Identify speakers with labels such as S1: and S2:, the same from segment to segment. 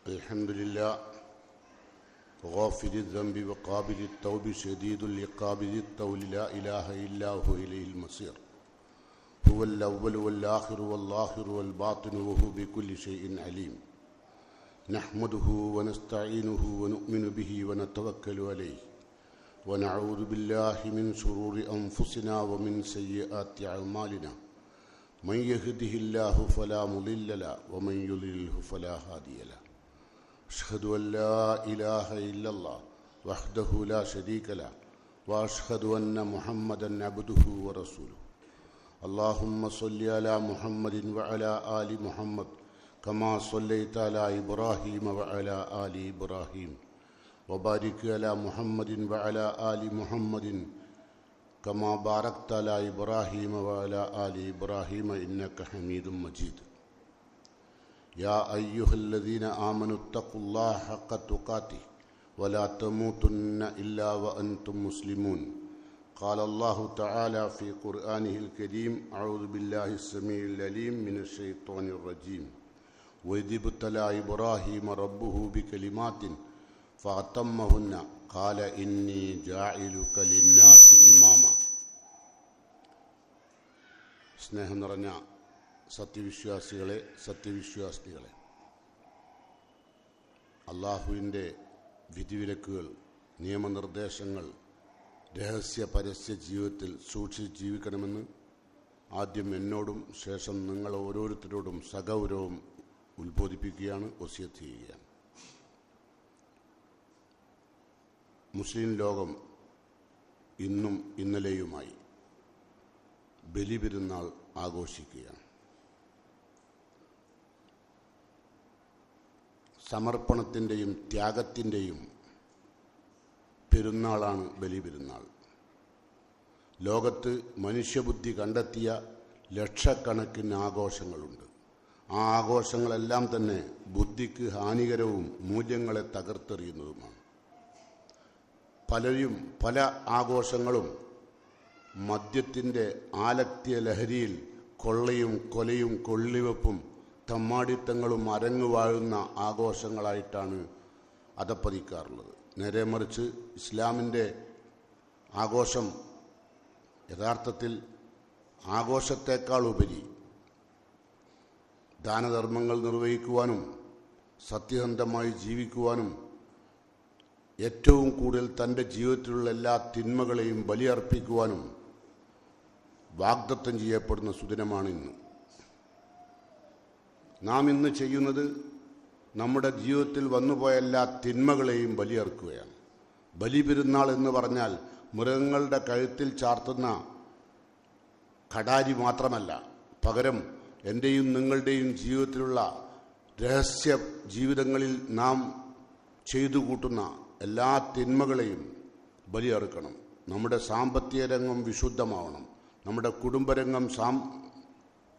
S1: الحمد لله غافر الذنب وقابل التوب شديد العقاب ذي الطول لا إله إلا هو إليه المصير هو الأول والآخر والظاهر والباطن وهو بكل شيء عليم نحمده ونستعينه ونؤمن به ونتوكل عليه ونعوذ بالله من شرور أنفسنا ومن سيئات أعمالنا من يهده الله فلا مضل له ومن يضلله فلا هادي له أشهد أن لا إله إلا الله وحده لا شريك له وأشهد أن محمدا عبده ورسوله اللهم صل على محمد وعلى آل محمد كما صليت على إبراهيم وعلى آل إبراهيم وبارك على محمد وعلى آل محمد كما باركت على إبراهيم وعلى آل إبراهيم إنك حميد مجيد يا أيها الذين آمنوا اتقوا الله حق تقاته ولا تموتن إلا وأنتم مسلمون قال الله تعالى في قرآنه الكريم أعوذ بالله السميع العليم من الشيطان الرجيم وإذ ابتلى إبراهيم ربه بكلمات فأتمهن قال إني جاعلك للناس إماما സ്നേഹം നിറഞ്ഞ സത്യവിശ്വാസികളെ സത്യവിശ്വാസിനികളെ, അള്ളാഹുവിൻ്റെ വിധിവിലക്കുകൾ നിയമനിർദ്ദേശങ്ങൾ രഹസ്യ പരസ്യ ജീവിതത്തിൽ സൂക്ഷിച്ച് ജീവിക്കണമെന്ന് ആദ്യം എന്നോടും ശേഷം നിങ്ങൾ ഓരോരുത്തരോടും സഗൗരവം ഉത്ബോധിപ്പിക്കുകയാണ്, വസിയത്ത് ചെയ്യുകയാണ്. മുസ്ലിം ലോകം ഇന്നും ഇന്നലെയുമായി ബലിപെരുന്നാൾ ആഘോഷിക്കുകയാണ്. സമർപ്പണത്തിൻ്റെയും ത്യാഗത്തിൻ്റെയും പെരുന്നാളാണ് ബലിപെരുന്നാൾ. ലോകത്ത് മനുഷ്യബുദ്ധി കണ്ടെത്തിയ ലക്ഷക്കണക്കിന് ആഘോഷങ്ങളുണ്ട്. ആ ആഘോഷങ്ങളെല്ലാം തന്നെ ബുദ്ധിക്ക് ഹാനികരവും മൂല്യങ്ങളെ തകർത്തെറിയുന്നതുമാണ്. പലരും പല ആഘോഷങ്ങളും മദ്യത്തിൻ്റെ ആലക്ത്യ ലഹരിയിൽ കൊള്ളയും കൊലയും കൊള്ളിവെപ്പും തമ്മാടിത്തങ്ങളും അരങ്ങുവാഴുന്ന ആഘോഷങ്ങളായിട്ടാണ് അധപ്പതിക്കാറുള്ളത്. നേരെ മറിച്ച് ഇസ്ലാമിൻ്റെ ആഘോഷം യഥാർത്ഥത്തിൽ ആഘോഷത്തേക്കാൾ ഉപരി ദാനധർമ്മങ്ങൾ നിർവഹിക്കുവാനും സത്യസന്ധമായി ജീവിക്കുവാനും ഏറ്റവും കൂടുതൽ തൻ്റെ ജീവിതത്തിലുള്ള എല്ലാ തിന്മകളെയും ബലിയർപ്പിക്കുവാനും വാഗ്ദത്തം ചെയ്യപ്പെടുന്ന സുദിനമാണ് ഇന്ന്. നാം ഇന്ന് ചെയ്യുന്നത് നമ്മുടെ ജീവിതത്തിൽ വന്നുപോയ എല്ലാ തിന്മകളെയും ബലിയർക്കുകയാണ്. ബലിപെരുന്നാൾ എന്ന് പറഞ്ഞാൽ മൃഗങ്ങളുടെ കഴുത്തിൽ ചാർത്തുന്ന കടാരി മാത്രമല്ല, പകരം എൻ്റെയും നിങ്ങളുടെയും ജീവിതത്തിലുള്ള രഹസ്യ ജീവിതങ്ങളിൽ നാം ചെയ്തു കൂട്ടുന്ന എല്ലാ തിന്മകളെയും ബലിയറുക്കണം. നമ്മുടെ സാമ്പത്തിക രംഗം വിശുദ്ധമാവണം, നമ്മുടെ കുടുംബരംഗം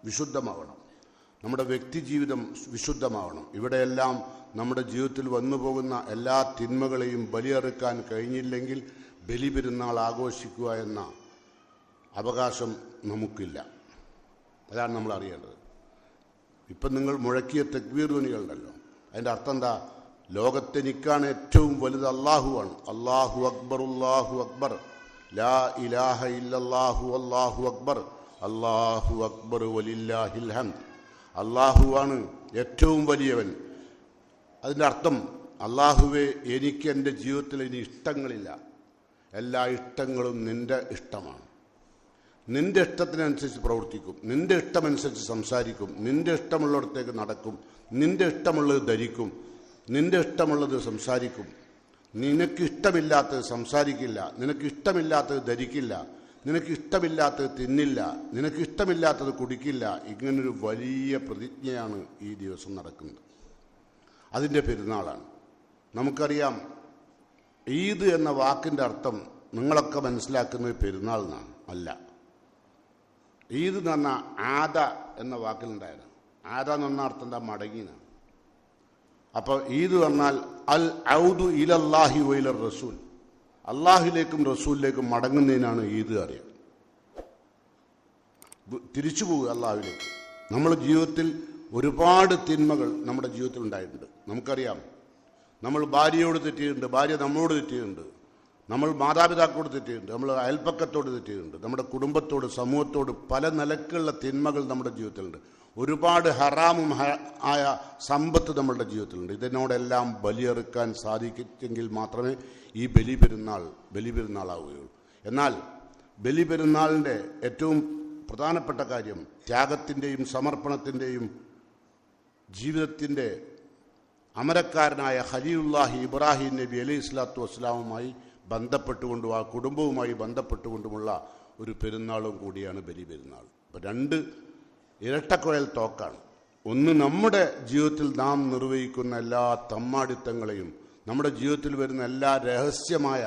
S1: വിശുദ്ധമാവണം, നമ്മുടെ വ്യക്തിജീവിതം വിശുദ്ധമാവണം. ഇവിടെയെല്ലാം നമ്മുടെ ജീവിതത്തിൽ വന്നു പോകുന്ന എല്ലാ തിന്മകളെയും ബലിയറുക്കാൻ കഴിഞ്ഞില്ലെങ്കിൽ ബലിപെരുന്നാൾ ആഘോഷിക്കുക എന്ന അവകാശം നമുക്കില്ല. അതാണ് നമ്മൾ അറിയേണ്ടത്. ഇപ്പം നിങ്ങൾ മുഴക്കിയ തക്ബീർ ധ്വനികളുണ്ടല്ലോ, അതിൻ്റെ അർത്ഥം എന്താ? ലോകത്തെനിക്കാണ് ഏറ്റവും വലുത് അള്ളാഹുവാണ്. അള്ളാഹു അക്ബർ, അള്ളാഹു അക്ബർ, ലാ ഇലാഹ ഇല്ലല്ലാഹു അല്ലാഹു അക്ബർ, അല്ലാഹു അക്ബർ വലില്ലാഹിൽ ഹംദ്. അള്ളാഹുവാണ് ഏറ്റവും വലിയവൻ. അതിൻ്റെ അർത്ഥം, അള്ളാഹുവേ, എനിക്ക് എൻ്റെ ജീവിതത്തിൽ ഇനി ഇഷ്ടങ്ങളില്ല, എല്ലാ ഇഷ്ടങ്ങളും നിൻ്റെ ഇഷ്ടമാണ്. നിൻ്റെ ഇഷ്ടത്തിനനുസരിച്ച് പ്രവർത്തിക്കും, നിൻ്റെ ഇഷ്ടമനുസരിച്ച് സംസാരിക്കും, നിൻ്റെ ഇഷ്ടമുള്ളിടത്തേക്ക് നടക്കും, നിൻ്റെ ഇഷ്ടമുള്ളത് ധരിക്കും, നിൻ്റെ ഇഷ്ടമുള്ളത് സംസാരിക്കും. നിനക്കിഷ്ടമില്ലാത്തത് സംസാരിക്കില്ല, നിനക്കിഷ്ടമില്ലാത്തത് ധരിക്കില്ല, നിനക്കിഷ്ടമില്ലാത്തത് തിന്നില്ല, നിനക്കിഷ്ടമില്ലാത്തത് കുടിക്കില്ല. ഇങ്ങനൊരു വലിയ പ്രതിജ്ഞയാണ് ഈ ദിവസം നടക്കുന്നത്. അതിൻ്റെ പെരുന്നാളാണ്. നമുക്കറിയാം, ഈദ് എന്ന വാക്കിൻ്റെ അർത്ഥം നിങ്ങളൊക്കെ മനസ്സിലാക്കുന്നത് പെരുന്നാൾ എന്നാണ്. അല്ല, ഈദ് എന്ന് പറഞ്ഞാൽ ആദ എന്ന വാക്കിലുണ്ടായത്. ആദ എന്ന് പറഞ്ഞ അർത്ഥം എന്താ? മടങ്ങിനാണ്. അപ്പോൾ ഈദ് പറഞ്ഞാൽ അൽ ഔദു ഇലല്ലാഹി വഇലർ റസൂൽ, അള്ളാഹിലേക്കും റസൂലിലേക്കും മടങ്ങുന്നതിനാണ് ഈദ് അറിയാം. തിരിച്ചു പോവുക അള്ളാഹുവിലേക്ക്. നമ്മൾ ജീവിതത്തിൽ ഒരുപാട് തിന്മകൾ നമ്മുടെ ജീവിതത്തിൽ ഉണ്ടായിട്ടുണ്ട്. നമുക്കറിയാം, നമ്മൾ ഭാര്യയോട് തെറ്റിയിട്ടുണ്ട്, ഭാര്യ നമ്മളോട് തെറ്റിയിട്ടുണ്ട്, നമ്മൾ മാതാപിതാക്കളോട് തെറ്റിയിട്ടുണ്ട്, നമ്മൾ അയൽപ്പക്കത്തോട് തെറ്റിയിട്ടുണ്ട്, നമ്മുടെ കുടുംബത്തോട്, സമൂഹത്തോട് പല നിലക്കുള്ള തിന്മകൾ നമ്മുടെ ജീവിതത്തിലുണ്ട്. ഒരുപാട് ഹറാമും ആയ സമ്പത്ത് നമ്മളുടെ ജീവിതത്തിലുണ്ട്. ഇതിനോടെല്ലാം ബലിയെറുക്കാൻ സാധിച്ചെങ്കിൽ മാത്രമേ ഈ ബലിപെരുന്നാളാവുകയുള്ളൂ. എന്നാൽ ബലിപെരുന്നാളിൻ്റെ ഏറ്റവും പ്രധാനപ്പെട്ട കാര്യം ത്യാഗത്തിൻ്റെയും സമർപ്പണത്തിൻ്റെയും ജീവിതത്തിൻ്റെ അമരക്കാരനായ ഖലീലുല്ലാഹി ഇബ്രാഹിം നബി അലൈഹി സ്വലാത്തു വസ്സലാമുമായി ബന്ധപ്പെട്ടുകൊണ്ടും ആ കുടുംബവുമായി ബന്ധപ്പെട്ടുകൊണ്ടുമുള്ള ഒരു പെരുന്നാളും കൂടിയാണ് ബലിപെരുന്നാൾ. അപ്പോൾ രണ്ട് ഇരട്ടക്കുഴൽ തോക്കാണ്. ഒന്ന്, നമ്മുടെ ജീവിതത്തിൽ നാം നിർവഹിക്കുന്ന എല്ലാ തമ്മാടിത്തങ്ങളെയും, നമ്മുടെ ജീവിതത്തിൽ വരുന്ന എല്ലാ രഹസ്യമായ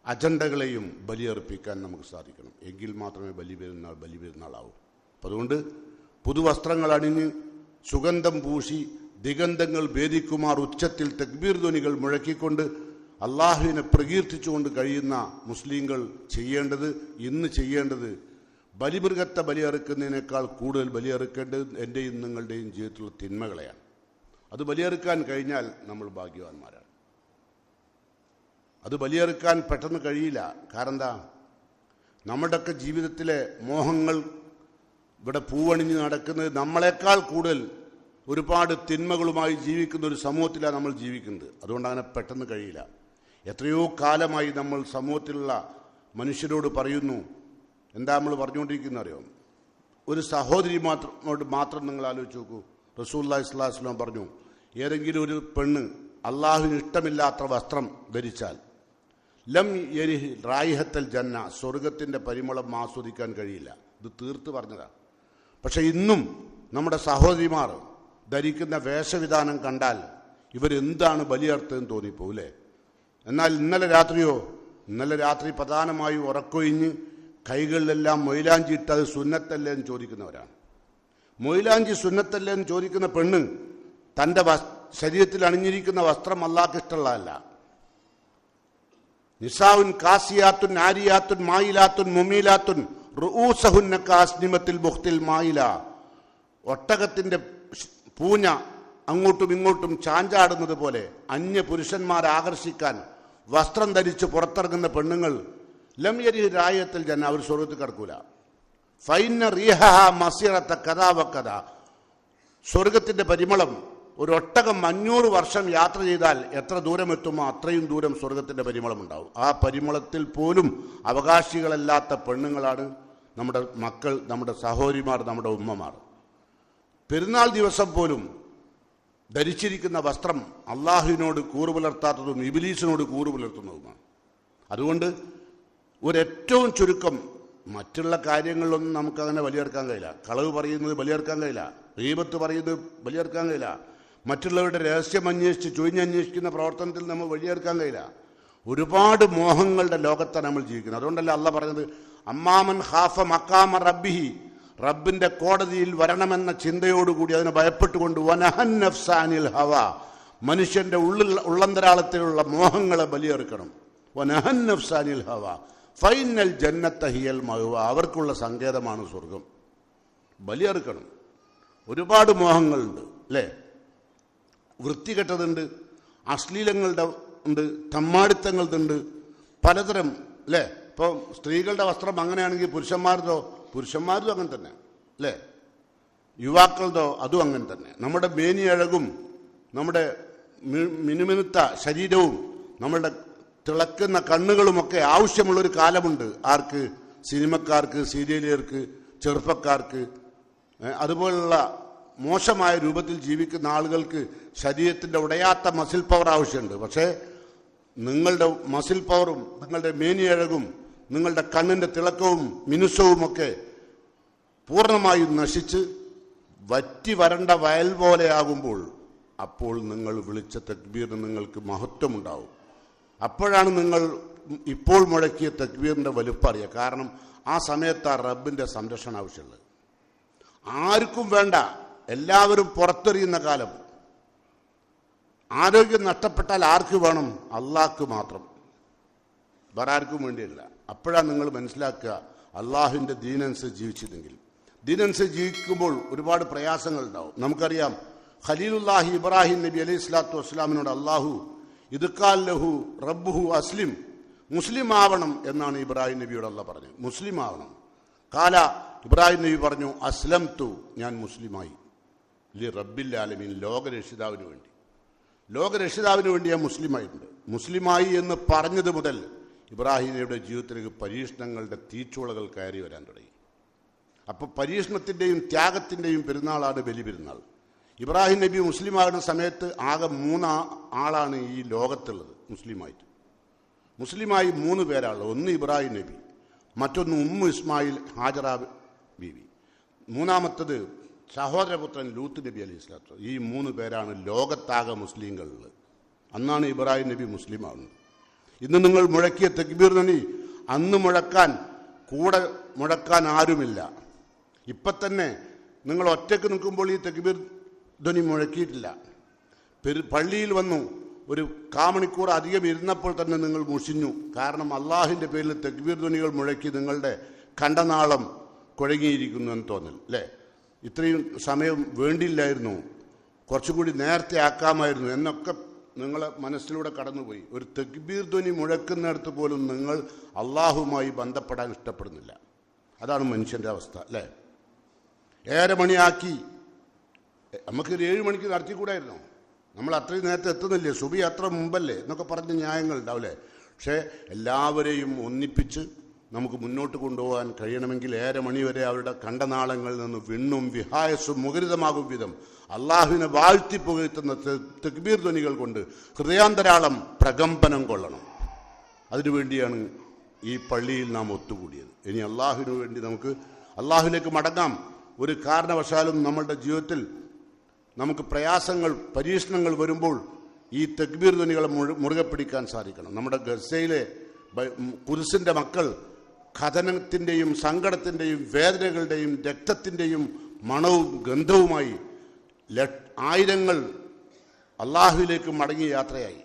S1: അജണ്ടകളെയും ബലിയർപ്പിക്കാൻ നമുക്ക് സാധിക്കണം. എങ്കിൽ മാത്രമേ ബലിപെരുന്നാളാവൂ. അപ്പം അതുകൊണ്ട് പുതുവസ്ത്രങ്ങൾ അണിഞ്ഞ് സുഗന്ധം പൂശി ദിഗന്ധങ്ങൾ ഭേദിക്കുമാർ ഉച്ചത്തിൽ തക്ബീർ ധ്വനികൾ മുഴക്കിക്കൊണ്ട് അള്ളാഹുവിനെ പ്രകീർത്തിച്ചുകൊണ്ട് കഴിയുന്ന മുസ്ലിങ്ങൾ ഇന്ന് ചെയ്യേണ്ടത് ബലിമൃഗത്തെ ബലിയെറുക്കുന്നതിനേക്കാൾ കൂടുതൽ ബലിയെറുക്കേണ്ടത് എൻ്റെയും നിങ്ങളുടെയും ജീവിതത്തിലുള്ള തിന്മകളെയാണ്. അത് ബലിയെറുക്കാൻ കഴിഞ്ഞാൽ നമ്മൾ ഭാഗ്യവാന്മാരാണ്. അത് ബലിയെറുക്കാൻ പെട്ടെന്ന് കഴിയില്ല. കാരണം എന്താ? നമ്മുടെയൊക്കെ ജീവിതത്തിലെ മോഹങ്ങൾ ഇവിടെ പൂവണിഞ്ഞ് നടക്കുന്നത് നമ്മളെക്കാൾ കൂടുതൽ ഒരുപാട് തിന്മകളുമായി ജീവിക്കുന്ന ഒരു സമൂഹത്തിലാണ് നമ്മൾ ജീവിക്കുന്നത്. അതുകൊണ്ട് അങ്ങനെ പെട്ടെന്ന് കഴിയില്ല. എത്രയോ കാലമായി നമ്മൾ സമൂഹത്തിലുള്ള മനുഷ്യരോട് പറയുന്നു. എന്താ നമ്മൾ പറഞ്ഞുകൊണ്ടിരിക്കുന്നത് അറിയോ? ഒരു സഹോദരി മാത്രം നിങ്ങൾ ആലോചിച്ച് നോക്കൂ. റസൂലുള്ളാഹി സ്വല്ലല്ലാഹു അലൈഹി വസല്ലം പറഞ്ഞു, ഏതെങ്കിലും ഒരു പെണ്ണ് അള്ളാഹുവിന് ഇഷ്ടമില്ലാത്ത വസ്ത്രം ധരിച്ചാൽ ലം യരിഹ് റായിഹത്തൽ ജന്ന, സ്വർഗത്തിൻ്റെ പരിമളം ആസ്വദിക്കാൻ കഴിയില്ല. ഇത് തീർത്ത് പറഞ്ഞതാണ്. പക്ഷെ ഇന്നും നമ്മുടെ സഹോദരിമാർ ധരിക്കുന്ന വേഷവിധാനം കണ്ടാൽ ഇവരെന്താണ് ബലിയർത്തതെന്ന് തോന്നിപ്പോവില്ലേ? എന്നാൽ ഇന്നലെ രാത്രി പ്രധാനമായും ഉറക്കൊഴിഞ്ഞ് കൈകളിലെല്ലാം മൊയിലാഞ്ചി ഇട്ട് അത് സുന്നത്തല്ലേ എന്ന് ചോദിക്കുന്നവരാണ്. മൊയിലാഞ്ചി സുന്നത്തല്ലേ എന്ന് ചോദിക്കുന്ന പെണ്ണ് തൻ്റെ ശരീരത്തിൽ അണിഞ്ഞിരിക്കുന്ന വസ്ത്രം അല്ലാഹ്ക്ക് ഇഷ്ടമുള്ളതല്ല. നിസാഉൻ കാസിയാത്തുൻ ആരിയാത്തുൻ മായിലാത്തുൻ മുമീലാത്തുൻ റുഊസഹുന്ന കാസ്നിമത്തിൽ ബുഖ്തിൽ മായില. ഒട്ടകത്തിൻ്റെ പൂഞ്ഞ അങ്ങോട്ടും ഇങ്ങോട്ടും ചാഞ്ചാടുന്നത് പോലെ അന്യ പുരുഷന്മാരെ ആകർഷിക്കാൻ വസ്ത്രം ധരിച്ച് പുറത്തിറങ്ങുന്ന പെണ്ണുങ്ങൾ ലം യരിഹ് റായത്തിൽ ജന്ന, അവർ സ്വർഗത്തിൽ കടക്കൂല. ഫൈന റീഹഹ മസിറത്ത കഥാ വക്കഥ, സ്വർഗത്തിൻ്റെ പരിമളം ഒരു ഒട്ടകം 500 വർഷം യാത്ര ചെയ്താൽ എത്ര ദൂരം എത്തുമോ അത്രയും ദൂരം സ്വർഗത്തിൻ്റെ പരിമളം ഉണ്ടാവും. ആ പരിമളത്തിൽ പോലും അവകാശികളല്ലാത്ത പെണ്ണുങ്ങളാണ് നമ്മുടെ മക്കൾ, നമ്മുടെ സഹോദരിമാർ, നമ്മുടെ ഉമ്മമാർ. പെരുന്നാൾ ദിവസം പോലും ധരിച്ചിരിക്കുന്ന വസ്ത്രം അള്ളാഹുവിനോട് കൂറുപുലർത്താത്തതും ഇബ്ലീസിനോട് കൂറുപുലർത്തുന്നതുമാണ്. അതുകൊണ്ട് ഒരേറ്റവും ചുരുക്കം മറ്റുള്ള കാര്യങ്ങളിലൊന്നും നമുക്കങ്ങനെ ബലിയെറുക്കാൻ കഴിയില്ല. കളവ് പറയുന്നത് ബലിയെറുക്കാൻ കഴിയില്ല, ഗീബത്ത് പറയുന്നത് ബലിയെറുക്കാൻ കഴിയില്ല, മറ്റുള്ളവരുടെ രഹസ്യം അന്വേഷിച്ച് ചൊയ്ഞ്ഞന്വേഷിക്കുന്ന പ്രവർത്തനത്തിൽ നമ്മൾ ബലിയെറുക്കാൻ കഴിയില്ല. ഒരുപാട് മോഹങ്ങളുടെ ലോകത്താണ് നമ്മൾ ജീവിക്കുന്നത്. അതുകൊണ്ടല്ല അള്ളാഹ് പറഞ്ഞത്, അമ്മാമൻ ഖാഫ മഖാമ റബ്ബിഹി, റബ്ബിന്റെ കോടതിയിൽ വരണമെന്ന ചിന്തയോടുകൂടി അതിനെ ഭയപ്പെട്ടുകൊണ്ട് വനഹൻ നഫ്സാനിൽ ഹവ, മനുഷ്യന്റെ ഉള്ളന്തരാളത്തിലുള്ള മോഹങ്ങളെ ബലിയെറുക്കണം. വനഹൻ നഫ്സാനിൽ ഹവ ഫൈനൽ ജന്നത്ത ഹിയൽ മഅവ, അവർക്കുള്ള സങ്കേതമാണ് സ്വർഗം. ബലിയെറുക്കണം. ഒരുപാട് മോഹങ്ങളുണ്ട് അല്ലേ? വൃത്തികെട്ടതുണ്ട്, അശ്ലീലങ്ങളുടെ ഉണ്ട്, തമ്മാടിത്തങ്ങളുണ്ട്, പലതരം അല്ലേ? ഇപ്പോൾ സ്ത്രീകളുടെ വസ്ത്രം അങ്ങനെയാണെങ്കിൽ പുരുഷന്മാരതും അങ്ങനെ തന്നെ അല്ലേ? യുവാക്കളുടെ അതും അങ്ങനെ തന്നെ. നമ്മുടെ മേനിയഴകും നമ്മുടെ മിനുമിനുത്ത ശരീരവും നമ്മളുടെ തിളക്കുന്ന കണ്ണുകളുമൊക്കെ ആവശ്യമുള്ളൊരു കാലമുണ്ട്. ആർക്ക്? സിനിമക്കാർക്ക്, സീരിയലുകാർക്ക്, ചെറുപ്പക്കാർക്ക്. അതുപോലുള്ള മോശമായ രൂപത്തിൽ ജീവിക്കുന്ന ആളുകൾക്ക് ശരീരത്തിൻ്റെ ഉടയാത്ത മസിൽ പവർ ആവശ്യമുണ്ട്. പക്ഷേ നിങ്ങളുടെ മസിൽ പവറും നിങ്ങളുടെ മേനിയഴകും നിങ്ങളുടെ കണ്ണിൻ്റെ തിളക്കവും മിനുസവുമൊക്കെ പൂർണ്ണമായും നശിച്ച് വറ്റി വരണ്ട വയൽ പോലെയാകുമ്പോൾ അപ്പോൾ നിങ്ങൾ വിളിച്ച തക്ബീറിന് നിങ്ങൾക്ക് മഹത്വമുണ്ടാവും. അപ്പോഴാണ് നിങ്ങൾ ഇപ്പോൾ മുഴക്കിയ തക്ബീറിൻ്റെ വലുപ്പം അറിയുക. കാരണം ആ സമയത്ത് ആ റബ്ബിൻ്റെ സംരക്ഷണം ആവശ്യമുള്ളത്. ആർക്കും വേണ്ട, എല്ലാവരും പുറത്തെറിയുന്ന കാലം. ആരോഗ്യം നഷ്ടപ്പെട്ടാൽ ആർക്ക് വേണം? അള്ളാഹ്ക്ക് മാത്രം, വേറെ ആർക്കും വേണ്ടിയില്ല. അപ്പോഴാണ് നിങ്ങൾ മനസ്സിലാക്കുക അള്ളാഹുവിൻ്റെ ദീനനുസരിച്ച് ജീവിച്ചിരുന്നെങ്കിൽ. ദീനനുസരിച്ച് ജീവിക്കുമ്പോൾ ഒരുപാട് പ്രയാസങ്ങൾ ഉണ്ടാവും. നമുക്കറിയാം, ഖലീലുല്ലാഹി ഇബ്രാഹിം നബി അലൈഹി സ്വലാത്തു വസ്സലാമിനോട് അള്ളാഹു ഇദ്ഖാൽ ലഹു റബ്ബുഹു അസ്ലിം, മുസ്ലിം ആവണം എന്നാണ് ഇബ്രാഹിം നബിയോട് അള്ളാഹ് പറഞ്ഞത്. മുസ്ലിം ആവണം. കാല ഇബ്രാഹിം നബി പറഞ്ഞു, അസ്ലംതു, ഞാൻ മുസ്ലിമായി. ലി റബ്ബിൽ ആലമീൻ, ലോകരക്ഷിതാവിന് വേണ്ടി. ലോകരക്ഷിതാവിന് വേണ്ടി ഞാൻ മുസ്ലിമായിട്ടുണ്ട്. മുസ്ലിമായി എന്ന് പറഞ്ഞത് മുതൽ ഇബ്രാഹിം നബിയുടെ ജീവിതത്തിലേക്ക് പരീക്ഷണങ്ങളുടെ തീച്ചുളകൾ കയറി വരാൻ തുടങ്ങി. അപ്പോൾ പരീക്ഷണത്തിൻ്റെയും ത്യാഗത്തിൻ്റെയും പെരുന്നാളാണ് ബലിപെരുന്നാൾ. ഇബ്രാഹിം നബി മുസ്ലിമാകുന്ന സമയത്ത് ആകെ 3 ആളാണ് ഈ ലോകത്തുള്ളത് മുസ്ലിമായിട്ട്. മുസ്ലിമായി 3 പേരാണുള്ളത്. ഒന്ന് ഇബ്രാഹിം നബി, മറ്റൊന്ന് ഉമ്മു ഇസ്മായിൽ ഹാജറ ബീവി, മൂന്നാമത്തത് സഹോദരപുത്രൻ ലൂത്ത് നബി അലൈഹി സ്വലാത്തു. ഈ 3 പേരാണ് ലോകത്താകെ മുസ്ലിങ്ങളുള്ളത്. അന്നാണ് ഇബ്രാഹിം നബി മുസ്ലിമാകുന്നത്. ഇന്ന് നിങ്ങൾ മുഴക്കിയ തക്ബീർ ധ്വനി അന്ന് മുഴക്കാൻ കൂടെ മുഴക്കാൻ ആരുമില്ല. ഇപ്പം തന്നെ നിങ്ങൾ ഒറ്റയ്ക്ക് നിൽക്കുമ്പോൾ ഈ തക്ബീർ ധ്വനി മുഴക്കിയിട്ടില്ല. പള്ളിയിൽ വന്നു ഒരു കാമണിക്കൂർ അധികം ഇരുന്നപ്പോൾ തന്നെ നിങ്ങൾ മുഷിഞ്ഞു. കാരണം അള്ളാഹിൻ്റെ പേരിൽ തക്ബീർ ധ്വനികൾ മുഴക്കി നിങ്ങളുടെ കണ്ടനാളം കുഴങ്ങിയിരിക്കുന്നു എന്ന് തോന്നൽ അല്ലേ? ഇത്രയും സമയം വേണ്ടിയില്ലായിരുന്നു, കുറച്ചുകൂടി നേരത്തെ ആക്കാമായിരുന്നു എന്നൊക്കെ നിങ്ങളെ മനസ്സിലൂടെ കടന്നുപോയി. ഒരു തക്ബീർ ധ്വനി മുഴക്കുന്നിടത്ത് പോലും നിങ്ങൾ അള്ളാഹുമായി ബന്ധപ്പെടാൻ ഇഷ്ടപ്പെടുന്നില്ല. അതാണ് മനുഷ്യൻ്റെ അവസ്ഥ അല്ലേ? 7:30 മണിയാക്കി നമുക്കൊരു 7 മണിക്ക് നടത്തിക്കൂടായിരുന്നോ? നമ്മൾ അത്രയും നേരത്തെ എത്തുന്നില്ലേ, സുബി അത്ര മുമ്പല്ലേ എന്നൊക്കെ പറഞ്ഞ ന്യായങ്ങൾ ഉണ്ടാവില്ലേ? പക്ഷേ എല്ലാവരെയും ഒന്നിപ്പിച്ച് നമുക്ക് മുന്നോട്ട് കൊണ്ടുപോകാൻ കഴിയണമെങ്കിൽ 7:30 മണി വരെ അവരുടെ കണ്ടനാളങ്ങളിൽ നിന്ന് വിണ്ണും വിഹായസും മുഖരിതമാകും വിധം അള്ളാഹുവിനെ വാഴ്ത്തി പുകഴ്ത്തുന്ന തക്ബീർ ധ്വനികൾ കൊണ്ട് ഹൃദയാന്തരാളം പ്രകമ്പനം കൊള്ളണം. അതിനുവേണ്ടിയാണ് ഈ പള്ളിയിൽ നാം ഒത്തുകൂടിയത്. ഇനി അള്ളാഹുവിന് വേണ്ടി നമുക്ക് അള്ളാഹുവിലേക്ക് മടങ്ങാം. ഒരു കാരണവശാലും നമ്മളുടെ ജീവിതത്തിൽ നമുക്ക് പ്രയാസങ്ങൾ, പരീക്ഷണങ്ങൾ വരുമ്പോൾ ഈ തക്ബീർ ധ്വനികളെ മുറുകെ പിടിക്കാൻ സാധിക്കണം. നമ്മുടെ ഗസയിലെ കുരിശിൻ്റെ മക്കൾ കഥനത്തിൻ്റെയും സങ്കടത്തിൻ്റെയും വേദനകളുടെയും രക്തത്തിൻ്റെയും മണവും ഗന്ധവുമായി ആയിരങ്ങൾ അള്ളാഹുവിലേക്ക് മടങ്ങി യാത്രയായി.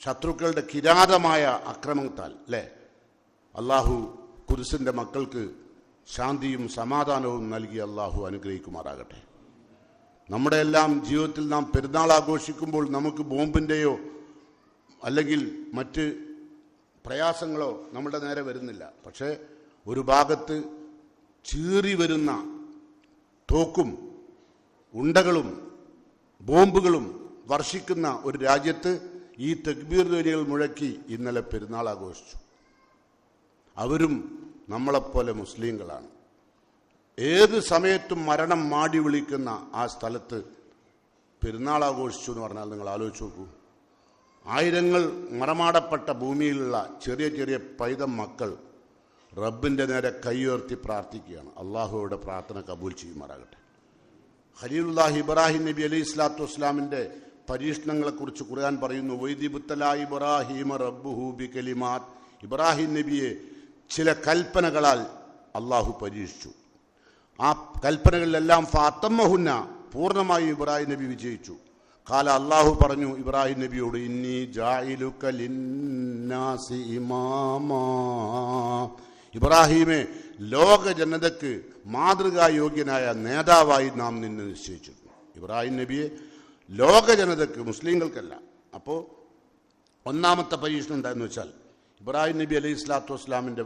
S1: ശത്രുക്കളുടെ കിരാതമായ അക്രമത്താൽ അല്ലേ? അള്ളാഹു കുരിശിൻ്റെ മക്കൾക്ക് ശാന്തിയും സമാധാനവും നൽകി അള്ളാഹു അനുഗ്രഹിക്കുമാറാകട്ടെ. നമ്മുടെ എല്ലാം ജീവിതത്തിൽ നാം പെരുന്നാൾ ആഘോഷിക്കുമ്പോൾ നമുക്ക് ബോംബിൻ്റെയോ അല്ലെങ്കിൽ മറ്റ് പ്രയാസങ്ങളോ നമ്മുടെ നേരെ വരുന്നില്ല. പക്ഷേ ഒരു ഭാഗത്ത് ചീറി വരുന്ന തോക്കും ഉണ്ടകളും ബോംബുകളും വർഷിക്കുന്ന ഒരു രാജ്യത്ത് ഈ തക്ബീർ ധ്വനികൾ മുഴക്കി ഇന്നലെ പെരുന്നാൾ ആഘോഷിച്ചു. അവരും നമ്മളെപ്പോലെ മുസ്ലിങ്ങളാണ്. ഏത് സമയത്തും മരണം മാടി വിളിക്കുന്ന ആ സ്ഥലത്ത് പെരുന്നാൾ ആഘോഷിച്ചു എന്ന് പറഞ്ഞാൽ നിങ്ങൾ ആലോചിച്ച് നോക്കൂ. ആയിരങ്ങൾ മറമാടപ്പെട്ട ഭൂമിയിലുള്ള ചെറിയ ചെറിയ പൈതം മക്കൾ റബ്ബിൻ്റെ നേരെ കൈയുയർത്തി പ്രാർത്ഥിക്കുകയാണ്. അള്ളാഹുവോടെ പ്രാർത്ഥന കബൂൽ ചെയ്യുമാറാകട്ടെ. ഖലീലുല്ലാഹി ഇബ്രാഹിം നബി അലൈഹി സ്വലാത്തു വസ്സലാമിൻ്റെ പരീക്ഷണങ്ങളെക്കുറിച്ച് ഖുർആൻ പറയുന്നു, വൈദിബുത്തലാ ഇബ്രാഹിമ റബ്ബുഹു ബികലിമാത്ത്. ഇബ്രാഹിം നബിയെ ചില കൽപ്പനകളാൽ അള്ളാഹു പരീക്ഷിച്ചു. ആ കൽപ്പനകളിലെല്ലാം ഫാത്തമ്മഹുന്ന, പൂർണ്ണമായി ഇബ്രാഹിം നബി വിജയിച്ചു. കാല അള്ളാഹു പറഞ്ഞു ഇബ്രാഹിം നബിയോട്, ഇന്നി ജാഇലുക ലിന്നാസി ഇമാമാ. ഇബ്രാഹിമെ, ലോക ജനതയ്ക്ക് മാതൃകായോഗ്യനായ നേതാവായി നാം നിന്നെ നിശ്ചയിച്ചിരുന്നു. ഇബ്രാഹിം നബിയെ ലോക ജനതയ്ക്ക്, മുസ്ലിങ്ങൾക്കല്ല. അപ്പോൾ ഒന്നാമത്തെ പരീക്ഷണം എന്താണെന്ന് വെച്ചാൽ, ഇബ്രാഹിം നബി അലൈഹി സ്വലാത്തു വസ്സലാമിൻ്റെ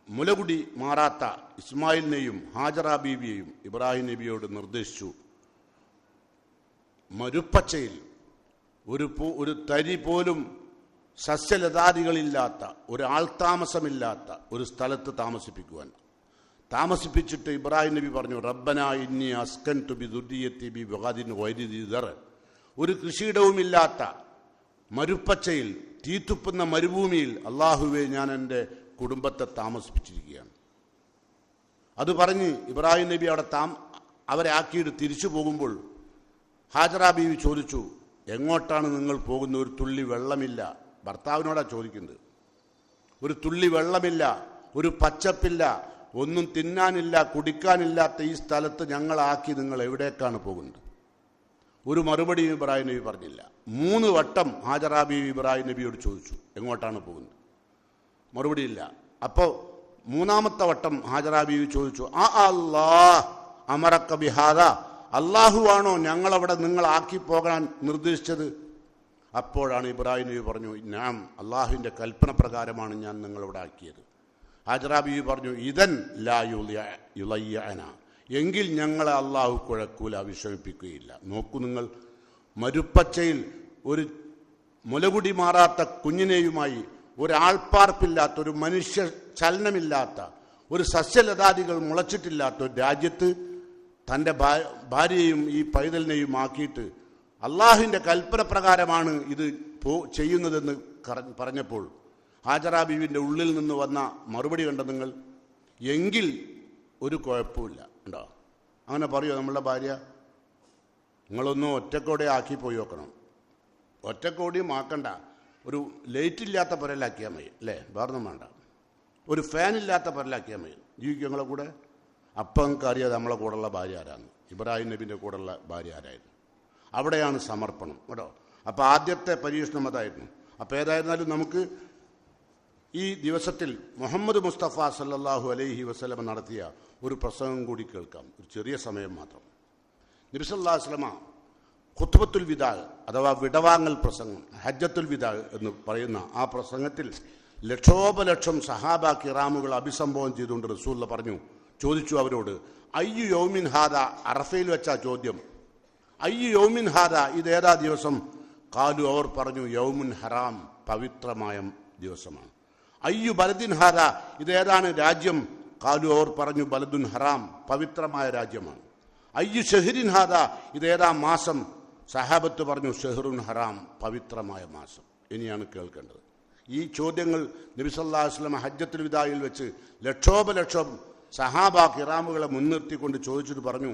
S1: മുലകുടി മാറാത്ത ഇസ്മായിലിനെയും ഹാജറ ബീവിയെയും ഇബ്രാഹിം നബിയോട് നിർദ്ദേശിച്ചു, മരുപ്പച്ചയിൽ ഒരു തരി പോലും സസ്യലതാദികളില്ലാത്ത, ഒരു ആൾതാമസമില്ലാത്ത ഒരു സ്ഥലത്ത് താമസിപ്പിച്ചിട്ട് ഇബ്രാഹിം നബി പറഞ്ഞു, റബ്ബനാ ഇന്നി അസ്കൻതു ബിദുർരിയത്തി ബിവഗാദിൻ ഗൈരി ദി ദർ. ഒരു കൃഷിയിടവുമില്ലാത്ത മരുപ്പച്ചയിൽ, തീത്തുപ്പുന്ന മരുഭൂമിയിൽ അള്ളാഹുവെ ഞാൻ എൻ്റെ കുടുംബത്തെ താമസിപ്പിച്ചിരിക്കുകയാണ്. അത് പറഞ്ഞ് ഇബ്രാഹിം നബി അവിടെ അവരെ ആക്കിയിട്ട് തിരിച്ചു പോകുമ്പോൾ ഹാജറ ബീവി ചോദിച്ചു, എങ്ങോട്ടാണ് നിങ്ങൾ പോകുന്നത്? ഒരു തുള്ളി വെള്ളമില്ല. ഭർത്താവിനോടാണ് ചോദിക്കുന്നത്. ഒരു തുള്ളി വെള്ളമില്ല, ഒരു പച്ചപ്പില്ല, ഒന്നും തിന്നാനില്ല, കുടിക്കാനില്ലാത്ത ഈ സ്ഥലത്ത് ഞങ്ങളാക്കി നിങ്ങൾ എവിടേക്കാണ് പോകുന്നത്? ഒരു മറുപടിയും ഇബ്രാഹിം നബി പറഞ്ഞില്ല. 3 വട്ടം ഹാജറ ബീവി ഇബ്രാഹിം നബിയോട് ചോദിച്ചു, എങ്ങോട്ടാണ് പോകുന്നത്? മറുപടിയില്ല. അപ്പോൾ മൂന്നാമത്തെ വട്ടം ഹാജറ ബീവി ചോദിച്ചു, അല്ലാഹ് അമറക്ക ബിഹാദ, അള്ളാഹുവാണോ ഞങ്ങളവിടെ നിങ്ങളാക്കി പോകാൻ നിർദ്ദേശിച്ചത്? അപ്പോഴാണ് ഇബ്രാഹിം നബി പറഞ്ഞു, ഞാൻ അള്ളാഹുവിൻ്റെ കൽപ്പന പ്രകാരമാണ് ഞാൻ നിങ്ങളിവിടെ ആക്കിയത്. ഹാജറ ബീവി പറഞ്ഞു, ഇദൻ ലാ യുളയ്യഅന, എങ്കിൽ ഞങ്ങളെ അള്ളാഹു കുഴക്കൂല, വിഷമിപ്പിക്കുകയില്ല. നോക്കൂ നിങ്ങൾ, മരുപ്പച്ചയിൽ ഒരു മുലകുടി മാറാത്ത കുഞ്ഞിനെയുമായി, ഒരാൾപ്പാർപ്പില്ലാത്ത, ഒരു മനുഷ്യ ചലനമില്ലാത്ത, ഒരു സസ്യലതാദികൾ മുളച്ചിട്ടില്ലാത്ത ഒരു രാജ്യത്ത് തൻ്റെ ഭാര്യയെയും ഈ പൈതലിനെയും ആക്കിയിട്ട് അള്ളാഹുവിൻ്റെ കൽപ്പന പ്രകാരമാണ് ഇത് ചെയ്യുന്നതെന്ന് പറഞ്ഞപ്പോൾ ഹാജറ ബീവിൻ്റെ ഉള്ളിൽ നിന്ന് വന്ന മറുപടി കണ്ട നിങ്ങൾ, എങ്കിൽ ഒരു കുഴപ്പമില്ല ഉണ്ടോ? അങ്ങനെ പറയുമോ നമ്മളുടെ ഭാര്യ? നിങ്ങളൊന്നും ഒറ്റക്കോടെ ആക്കി പോയി നോക്കണം. ഒറ്റക്കോടിയും ആക്കണ്ട, ഒരു ലൈറ്റില്ലാത്ത പുരലാക്കിയാൽ മതി അല്ലേ, വേറൊന്നും വേണ്ട. ഒരു ഫാനില്ലാത്ത പുരലാക്കിയാൽ മതി, ജീവിക്കും ഞങ്ങളെ കൂടെ. അപ്പം നിങ്ങൾക്ക് അറിയാതെ നമ്മളെ കൂടെയുള്ള ഭാര്യ ആരാന്ന്, ഇബ്രാഹിം നബിൻ്റെ കൂടെയുള്ള ഭാര്യ ആരായിരുന്നു. അവിടെയാണ് സമർപ്പണം കേട്ടോ. അപ്പോൾ ആദ്യത്തെ പരീക്ഷണം അതായിരുന്നു. അപ്പോൾ ഏതായിരുന്നാലും നമുക്ക് ഈ ദിവസത്തിൽ മുഹമ്മദ് മുസ്തഫ സല്ലല്ലാഹു അലൈഹി വസല്ലം നടത്തിയ ഒരു പ്രസംഗം കൂടി കേൾക്കാം, ഒരു ചെറിയ സമയം മാത്രം. നബി സല്ലല്ലാഹു അലൈഹി വസല്ലം ഖുത്ബത്തുൽ വിദാ അഥവാ വിടവാങ്ങൽ പ്രസംഗം, ഹജ്ജത്തുൽ വിദാ എന്ന് പറയുന്ന ആ പ്രസംഗത്തിൽ ലക്ഷോപലക്ഷം സഹാബ കിറാമുകൾ അഭിസംബോധന ചെയ്തുകൊണ്ട് റസൂലുള്ള ചോദിച്ചു അവരോട്, അയ്യു യൗമിൻ ഹാദ, അറഫയിൽ വെച്ച ചോദ്യം, അയ്യു യൗമിൻ ഹാദ, ഇതേതാ ദിവസം? കാലു, അവർ പറഞ്ഞു, യൗമുൻ ഹറാം, പവിത്രമായ ദിവസമാണ്. അയ്യു ബലദിൻ ഹാദ, ഇതേതാണ് രാജ്യം? കാലു, അവർ പറഞ്ഞു, ബലദുൻ ഹറാം, പവിത്രമായ രാജ്യമാണ്. അയ്യു ഷഹ്റിൻ ഹാദ, ഇതേതാ മാസം? സഹാബത്ത് പറഞ്ഞു, ഷഹ്റുൻ ഹറാം, പവിത്രമായ മാസം. ഇനിയാണ് കേൾക്കേണ്ടത്. ഈ ചോദ്യങ്ങൾ നബി സല്ലല്ലാഹു അലൈഹി വസല്ലം ഹജ്ജത്തുൽ വിദായിൽ വെച്ച് ലക്ഷോപലക്ഷം സഹാബ കിറാമുകളെ മുൻനിർത്തിക്കൊണ്ട് ചോദിച്ചിട്ട് പറഞ്ഞു,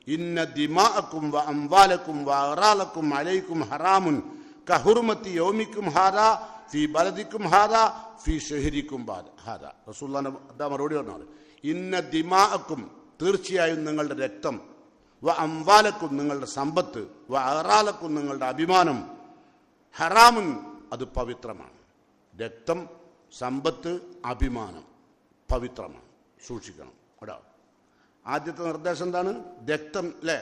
S1: ഇന്ന ദിമാഅക്കും വ അംവാലക്കും വ അറാലക്കും അലൈക്കും ഹറാമുൻ കഹുർമത്തി യൗമിക്കും ഹാദാ ഫി ബലദിക്കും ഹാദാ ഫി ഷഹരിക്കും ഹാദാ. റസൂലുള്ളാഹിന്റെ മറുപടി പറഞ്ഞാൽ, ഇന്ന ദിമാഅക്കും, തീർച്ചയായും നിങ്ങളുടെ രക്തം, വ അംവാലക്കും, നിങ്ങളുടെ സമ്പത്ത്, വ അറാലക്കും, നിങ്ങളുടെ അഭിമാനം, ഹറാമുൻ, അത് പവിത്രമാണ്. രക്തം, സമ്പത്ത്, അഭിമാനം പവിത്രമാണ്, സൂക്ഷിക്കണം കേട്ടോ. ആദ്യത്തെ നിർദ്ദേശം എന്താണ്? രക്തം അല്ലേ?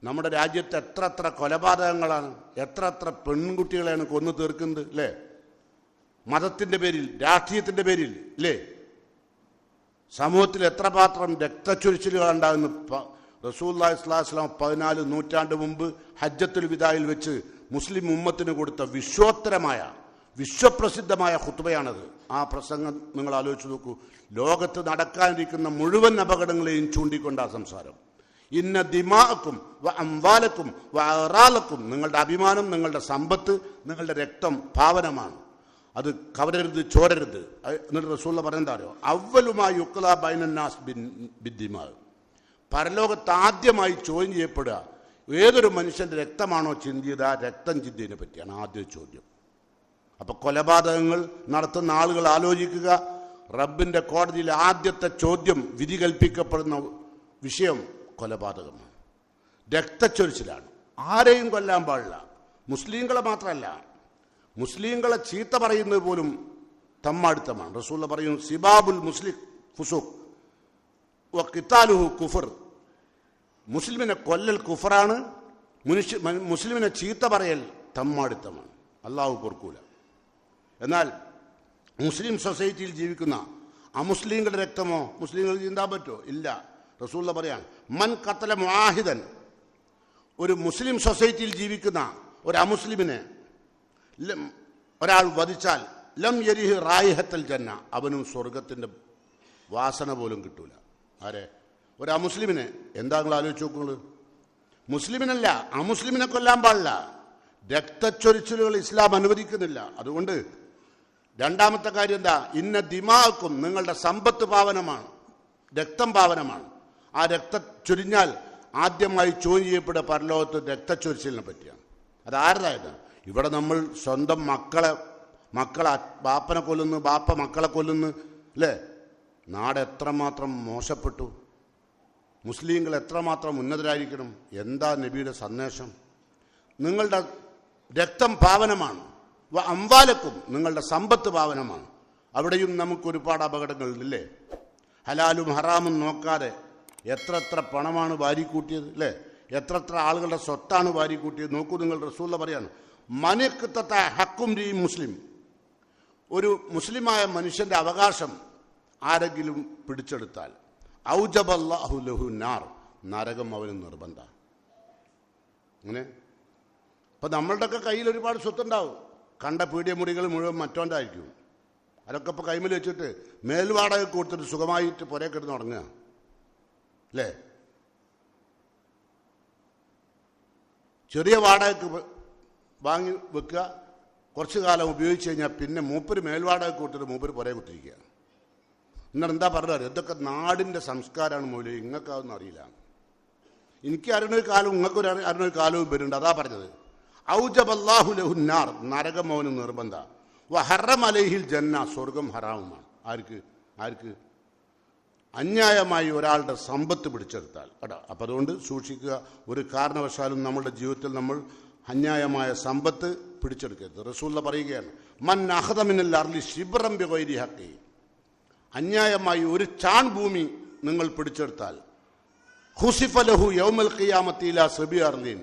S1: നമ്മുടെ രാജ്യത്ത് എത്ര കൊലപാതകങ്ങളാണ്, എത്ര പെൺകുട്ടികളെയാണ് കൊന്നു തീർക്കുന്നത് അല്ലേ? മതത്തിൻ്റെ പേരിൽ, രാഷ്ട്രീയത്തിൻ്റെ പേരിൽ അല്ലേ? സമൂഹത്തിൽ എത്ര മാത്രം രക്തച്ചൊരിച്ചിലുകൾ ഉണ്ടാകുന്നു. റസൂലുള്ളാഹി സ്വല്ലല്ലാഹു അലൈഹി വസല്ലം 14 നൂറ്റാണ്ട് മുമ്പ് ഹജ്ജത്തുൽ വിദായിൽ വെച്ച് മുസ്ലിം ഉമ്മത്തിന് കൊടുത്ത വിശ്വപ്രസിദ്ധമായ ഖുത്ബയാണത്. ആ പ്രസംഗം നിങ്ങൾ ആലോചിച്ച് നോക്കൂ. ലോകത്ത് നടക്കാനിരിക്കുന്ന മുഴുവൻ അപകടങ്ങളെയും ചൂണ്ടിക്കൊണ്ട സംസാരം. ഇന്ന ദിമാഅക്കും വ അംവാലക്കും വ അറാലക്കും, നിങ്ങളുടെ അഭിമാനം, നിങ്ങളുടെ സമ്പത്ത്, നിങ്ങളുടെ രക്തം പാവനമാണ്, അത് കവരരുത്, ചോരരുത്. എന്നിട്ട് റസൂലുള്ള പറഞ്ഞെന്താ അറിയോ? അവ്വലുമായി യുക്ലാ ബൈനന്നാസ് ബിദ്ദിമാ, പരലോകത്ത് ആദ്യമായി ചോദ്യം ചെയ്യപ്പെടുക ഏതൊരു മനുഷ്യൻ്റെ രക്തമാണോ ചിന്തിയത്, ആ രക്തം ചിന്തിയതിനെ പറ്റിയാണ് ആദ്യ ചോദ്യം. അപ്പൊ കൊലപാതകങ്ങൾ നടത്തുന്ന ആളുകൾ ആലോചിക്കുക, റബ്ബിന്റെ കോടതിയിൽ ആദ്യത്തെ ചോദ്യം, വിധി കൽപ്പിക്കപ്പെടുന്ന വിഷയം കൊലപാതകമാണ്, രക്തച്ചൊരിച്ചിലാണ്. ആരെയും കൊല്ലാൻ പാടില്ല. മുസ്ലിങ്ങളെ മാത്രമല്ല, മുസ്ലിങ്ങളെ ചീത്ത പറയുന്നത് പോലും തമ്മാടിത്തമാണ്. റസൂലുള്ള പറയും, സിബാബുൽ മുസ്ലിം ഫുസൂഖ് വ ഖിതാലുഹു കുഫർ, മുസ്ലിമിനെ കൊല്ലൽ കുഫറാണ്, മുസ്ലിമിനെ ചീത്ത പറയൽ തമ്മാടിത്തമാണ്, അള്ളാഹു പൊറുക്കൂല. എന്നാൽ മുസ്ലിം സൊസൈറ്റിയിൽ ജീവിക്കുന്ന അമുസ്ലിങ്ങളുടെ രക്തമോ മുസ്ലിങ്ങൾ ചിന്താൻ പറ്റുമോ? ഇല്ല. റസൂലുള്ള പറയാണ്, മൻ ഖതല മുആഹിദൻ, ഒരു മുസ്ലിം സൊസൈറ്റിയിൽ ജീവിക്കുന്ന ഒരു അമുസ്ലിമിനെ ഒരാൾ വധിച്ചാൽ, ലം യരിഹ് റായിഹത്തൽ ജന്ന, അവനും സ്വർഗത്തിൻ്റെ വാസന പോലും കിട്ടൂല. ആരെ? ഒരു അമുസ്ലിമിനെ. എന്താ നിങ്ങൾ ആലോചിച്ച് നോക്കുന്നത്? മുസ്ലിമിനല്ല, അമുസ്ലിമിനെ കൊല്ലാൻ പാടില്ല. രക്തച്ചൊരിച്ചിലുകൾ ഇസ്ലാം അനുവദിക്കുന്നില്ല. അതുകൊണ്ട് രണ്ടാമത്തെ കാര്യം എന്താ? ഇന്ന ദിമാഅക്കും, നിങ്ങളുടെ സമ്പത്ത് പാവനമാണ്, രക്തം പാവനമാണ്. ആ രക്തം ചൊരിഞ്ഞാൽ ആദ്യമായി ചോദ്യം ചെയ്യപ്പെടുക പരലോകത്ത് രക്തച്ചൊരിച്ചിലിനെ പറ്റിയാണ്. അത് ആരുതായത്? ഇവിടെ നമ്മൾ സ്വന്തം മക്കളെ ബാപ്പനെ കൊല്ലുന്നു, ബാപ്പ മക്കളെ കൊല്ലുന്നു അല്ലേ? നാട് എത്രമാത്രം മോശപ്പെട്ടു, മുസ്ലിങ്ങൾ എത്രമാത്രം ഉന്നതരായിരിക്കണം. എന്താ നബിയുടെ സന്ദേശം? നിങ്ങളുടെ രക്തം പാവനമാണ്, അംവാലക്കും, നിങ്ങളുടെ സമ്പത്ത് പാവനമാണ്, അവിടെയും നമുക്ക് ഒരുപാട് അപകടങ്ങളില്ലേ? ഹലാലും ഹറാമും നോക്കാതെ എത്ര പണമാണ് വാരിക്കൂട്ടിയത് അല്ലേ? എത്ര ആളുകളുടെ സ്വത്താണ് വാരിക്കൂട്ടിയത് നോക്കൂ നിങ്ങൾ. റസൂലുള്ള പറയാണ്, മനിഖ്തത ഹഖും ലി മുസ്ലിം, ഒരു മുസ്ലിമായ മനുഷ്യന്റെ അവകാശം ആരെങ്കിലും പിടിച്ചെടുത്താൽ ഔജബല്ലാഹു ലഹു നാർ, നരകം അവന് നിർബന്ധ. അങ്ങനെ ഇപ്പം നമ്മളുടെയൊക്കെ കയ്യിൽ ഒരുപാട് സ്വത്തുണ്ടാവും. കണ്ട പീഡിയ മുറികൾ മുഴുവൻ മറ്റോൻ്റെ ആയിരിക്കും. അതൊക്കെ ഇപ്പോൾ കൈമിൽ വെച്ചിട്ട് മേൽവാടക കൊടുത്തിട്ട് സുഖമായിട്ട് പുരേ കിടന്ന് ഉറങ്ങുക അല്ലേ? ചെറിയ വാടകയ്ക്ക് വാങ്ങി വെക്കുക, കുറച്ച് കാലം ഉപയോഗിച്ച് കഴിഞ്ഞാൽ പിന്നെ മൂപ്പര് മേൽവാടക കൊടുത്തിട്ട് മൂപ്പര് പുരേ കുത്തിരിക്കുക. എന്നിട്ട് എന്താ പറഞ്ഞത്? ഇതൊക്കെ നാടിൻ്റെ സംസ്കാരമാണ് മൂലം, ഇങ്ങൾക്കാതൊന്നും അറിയില്ല. എനിക്ക് അറിഞ്ഞൊരു കാലവും ഇങ്ങൾക്കൊരു അറിഞ്ഞൊരു കാലവും വരുന്നുണ്ട്. അതാ പറഞ്ഞത്, ഔജബല്ലാഹു ലഹു നാർ, നരകം അവന് നിർബന്ധ, വഹറം അലൈഹിൽ ജന്ന, സ്വർഗം ഹറാമുമാണ്. ആർക്ക്? അന്യായമായി ഒരാളുടെ സമ്പത്ത് പിടിച്ചെടുത്താൽ കേട്ടോ. അപ്പം അതുകൊണ്ട് സൂക്ഷിക്കുക. ഒരു കാരണവശാലും നമ്മുടെ ജീവിതത്തിൽ നമ്മൾ അന്യായമായ സമ്പത്ത് പിടിച്ചെടുക്കരുത്. റസൂലുള്ള പറയുകയാണ്, മൻ അഖദ മിനൽ അർളി ശിബ്റൻ ബിഗൈരി ഹഖി, അന്യായമായി ഒരു ചാൺ ഭൂമി നിങ്ങൾ പിടിച്ചെടുത്താൽ ഖുസിഫ ലഹു യൗമൽ ഖിയാമത്തി ഇലാ സബി അർളിൻ,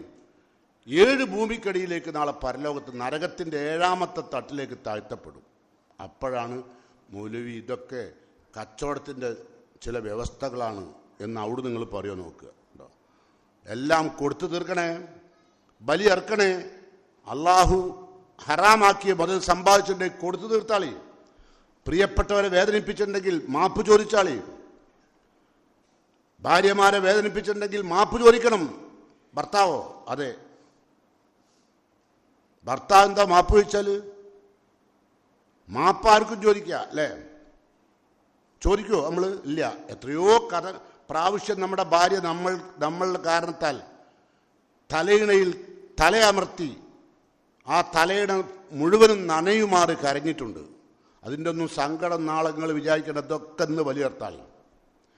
S1: 7 ഭൂമിക്കടിയിലേക്ക് നാളെ പരലോകത്ത് നരകത്തിൻ്റെ 7ാമത്തെ തട്ടിലേക്ക് താഴ്ത്തപ്പെടും. അപ്പോഴാണ് മൗലവി ഇതൊക്കെ കച്ചവടത്തിൻ്റെ ചില വ്യവസ്ഥകളാണ് എന്ന് അവിടെ നിങ്ങൾ പറയുമോ നോക്കുക. എല്ലാം കൊടുത്തു തീർക്കണേ, ബലി ഇറക്കണേ. അള്ളാഹു ഹറാമാക്കിയ മുതൽ സമ്പാദിച്ചിട്ടുണ്ടെങ്കിൽ കൊടുത്തു തീർത്താളി. പ്രിയപ്പെട്ടവരെ വേദനിപ്പിച്ചിട്ടുണ്ടെങ്കിൽ മാപ്പ് ചോദിച്ചാളി. ഭാര്യമാരെ വേദനിപ്പിച്ചിട്ടുണ്ടെങ്കിൽ മാപ്പ് ചോദിക്കണം. ഭർത്താവോ? അതെ, ഭർത്താവ് എന്താ മാപ്പ് ചോദിച്ചാൽ? മാപ്പ് ആർക്കും ചോദിക്കുക അല്ലേ? ചോദിക്കുമോ നമ്മൾ? ഇല്ല. എത്രയോ പ്രാവശ്യം നമ്മുടെ ഭാര്യ നമ്മളുടെ കാരണത്താൽ തലയിണയിൽ തലയമർത്തി ആ തലയിണ മുഴുവനും നനയുമാറി കരഞ്ഞിട്ടുണ്ട്. അതിൻ്റെ ഒന്നും സങ്കടം നാളെ നിങ്ങൾ വിചാരിക്കണം. ഇതൊക്കെ ഇന്ന് വലിയർത്താൽ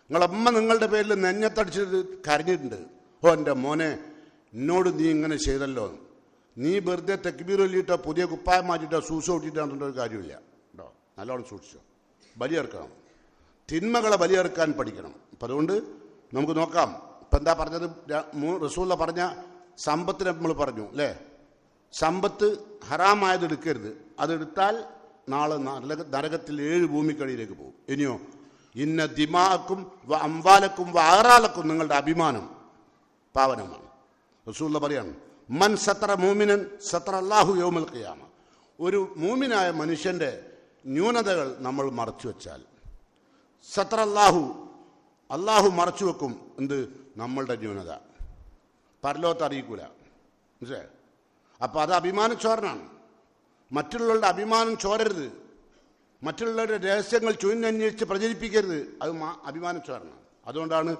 S1: നിങ്ങളമ്മ നിങ്ങളുടെ പേരിൽ നെഞ്ഞത്തടിച്ചിട്ട് കരഞ്ഞിട്ടുണ്ട്. ഓ എൻ്റെ മോനെ, എന്നോട് നീ ഇങ്ങനെ ചെയ്തല്ലോ, നീ വെറുതെ തെക്ബീർ ചൊല്ലിയിട്ടോ പുതിയ കുപ്പായം മാറ്റിയിട്ടോ സൂസ് ഓട്ടിയിട്ടോ ഒരു കാര്യമില്ല കേട്ടോ. നല്ലോണം സൂക്ഷിച്ചോ. ബലിയെറുക്കണം, തിന്മകളെ ബലിയെറുക്കാൻ പഠിക്കണം. അപ്പം അതുകൊണ്ട് നമുക്ക് നോക്കാം. ഇപ്പം എന്താ പറഞ്ഞത്? റസൂലുള്ള പറഞ്ഞ സമ്പത്തിനെ നമ്മൾ പറഞ്ഞു അല്ലേ? സമ്പത്ത് ഹറാമായത് എടുക്കരുത്. അതെടുത്താൽ നാളെ നരകത്തിൽ 7 ഭൂമിക്കടിയിലേക്ക് പോകും. ഇനിയോ, ഇന്ന ദിമാക്കും അംവാലക്കും ആറാലക്കും, നിങ്ങളുടെ അഭിമാനം പാവനമാണ്. റസൂലുള്ള പറയാണ്, മൻ സത്ര മൂമിനൻ സത്ര അല്ലാഹു യൗമൽ ഖിയാമ, ഒരു മൂമിനായ മനുഷ്യൻ്റെ ന്യൂനതകൾ നമ്മൾ മറച്ചു വെച്ചാൽ സത്ര അല്ലാഹു മറച്ചു വെക്കും. എന്ത്? നമ്മളുടെ ന്യൂനത പരലോകത്ത് അറിയിക്കൂല. മനസ്സിലായോ? അപ്പം അത് അഭിമാനച്ചോരനാണ്. മറ്റുള്ളവരുടെ അഭിമാനം ചോരരുത്, മറ്റുള്ളവരുടെ രഹസ്യങ്ങൾ ചുഴിഞ്ഞന്വേഷിച്ച് പ്രചരിപ്പിക്കരുത്. അത് അഭിമാനച്ചോരനാണ്. അതുകൊണ്ടാണ്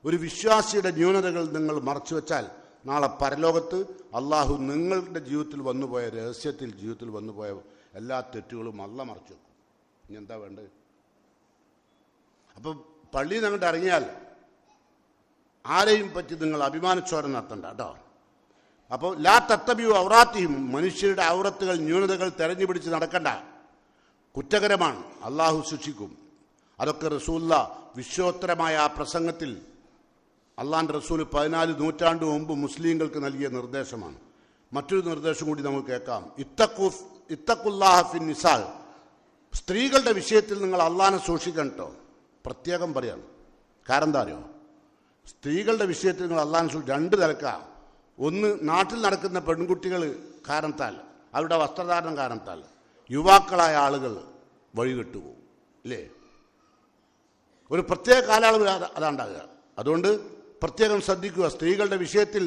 S1: ഒരു വിശ്വാസിയുടെ ന്യൂനതകൾ നിങ്ങൾ മറച്ചു വെച്ചാൽ നാളെ പരലോകത്ത് അള്ളാഹു നിങ്ങളുടെ ജീവിതത്തിൽ വന്നുപോയ ജീവിതത്തിൽ വന്നുപോയ എല്ലാ തെറ്റുകളും അള്ള മറച്ചു വെക്കും. ഇനി എന്താ വേണ്ടത്? അപ്പം പള്ളിയിൽ നിന്ന് അങ്ങോട്ട് ഇറങ്ങിയാൽ ആരെയും പറ്റി നിങ്ങൾ അഭിമാനച്ചോരം നടത്തണ്ട കേട്ടോ. അപ്പോൾ ലാ തത്തബിയു ഔറാത്തിയും, മനുഷ്യരുടെ ഔറത്തുകൾ ന്യൂനതകൾ തെരഞ്ഞു പിടിച്ച് നടക്കണ്ട, കുറ്റകരമാണ്, അള്ളാഹു ശിക്ഷിക്കും. അതൊക്കെ റസൂലുള്ള വിശ്വോത്തരമായ ആ പ്രസംഗത്തിൽ അള്ളാൻ്റെ റസൂൽ 14 നൂറ്റാണ്ട് മുമ്പ് മുസ്ലിങ്ങൾക്ക് നൽകിയ നിർദ്ദേശമാണ്. മറ്റൊരു നിർദ്ദേശം കൂടി നമുക്ക് കേൾക്കാം. ഇത്തഖുല്ലാഹ ഫിൻ നിസാ, സ്ത്രീകളുടെ വിഷയത്തിൽ നിങ്ങൾ അള്ളാഹനെ സൂക്ഷിക്കണം കേട്ടോ. പ്രത്യേകം പറയാണ്. കാരണം എന്താ അറിയോ? സ്ത്രീകളുടെ വിഷയത്തിൽ നിങ്ങൾ അള്ളാഹനെ സൂക്ഷിക്കും. 2 നിലക്കാണ്. ഒന്ന്, നാട്ടിൽ നടക്കുന്ന പെൺകുട്ടികൾ കാരണത്താൽ, അവരുടെ വസ്ത്രധാരണം കാരണത്താൽ യുവാക്കളായ ആളുകൾ വഴികെട്ടുപോകും ഇല്ലേ? ഒരു പ്രത്യേക കാലയളവ് അതാണ്ടാകുക. അതുകൊണ്ട് പ്രത്യേകം ശ്രദ്ധിക്കുക. സ്ത്രീകളുടെ വിഷയത്തിൽ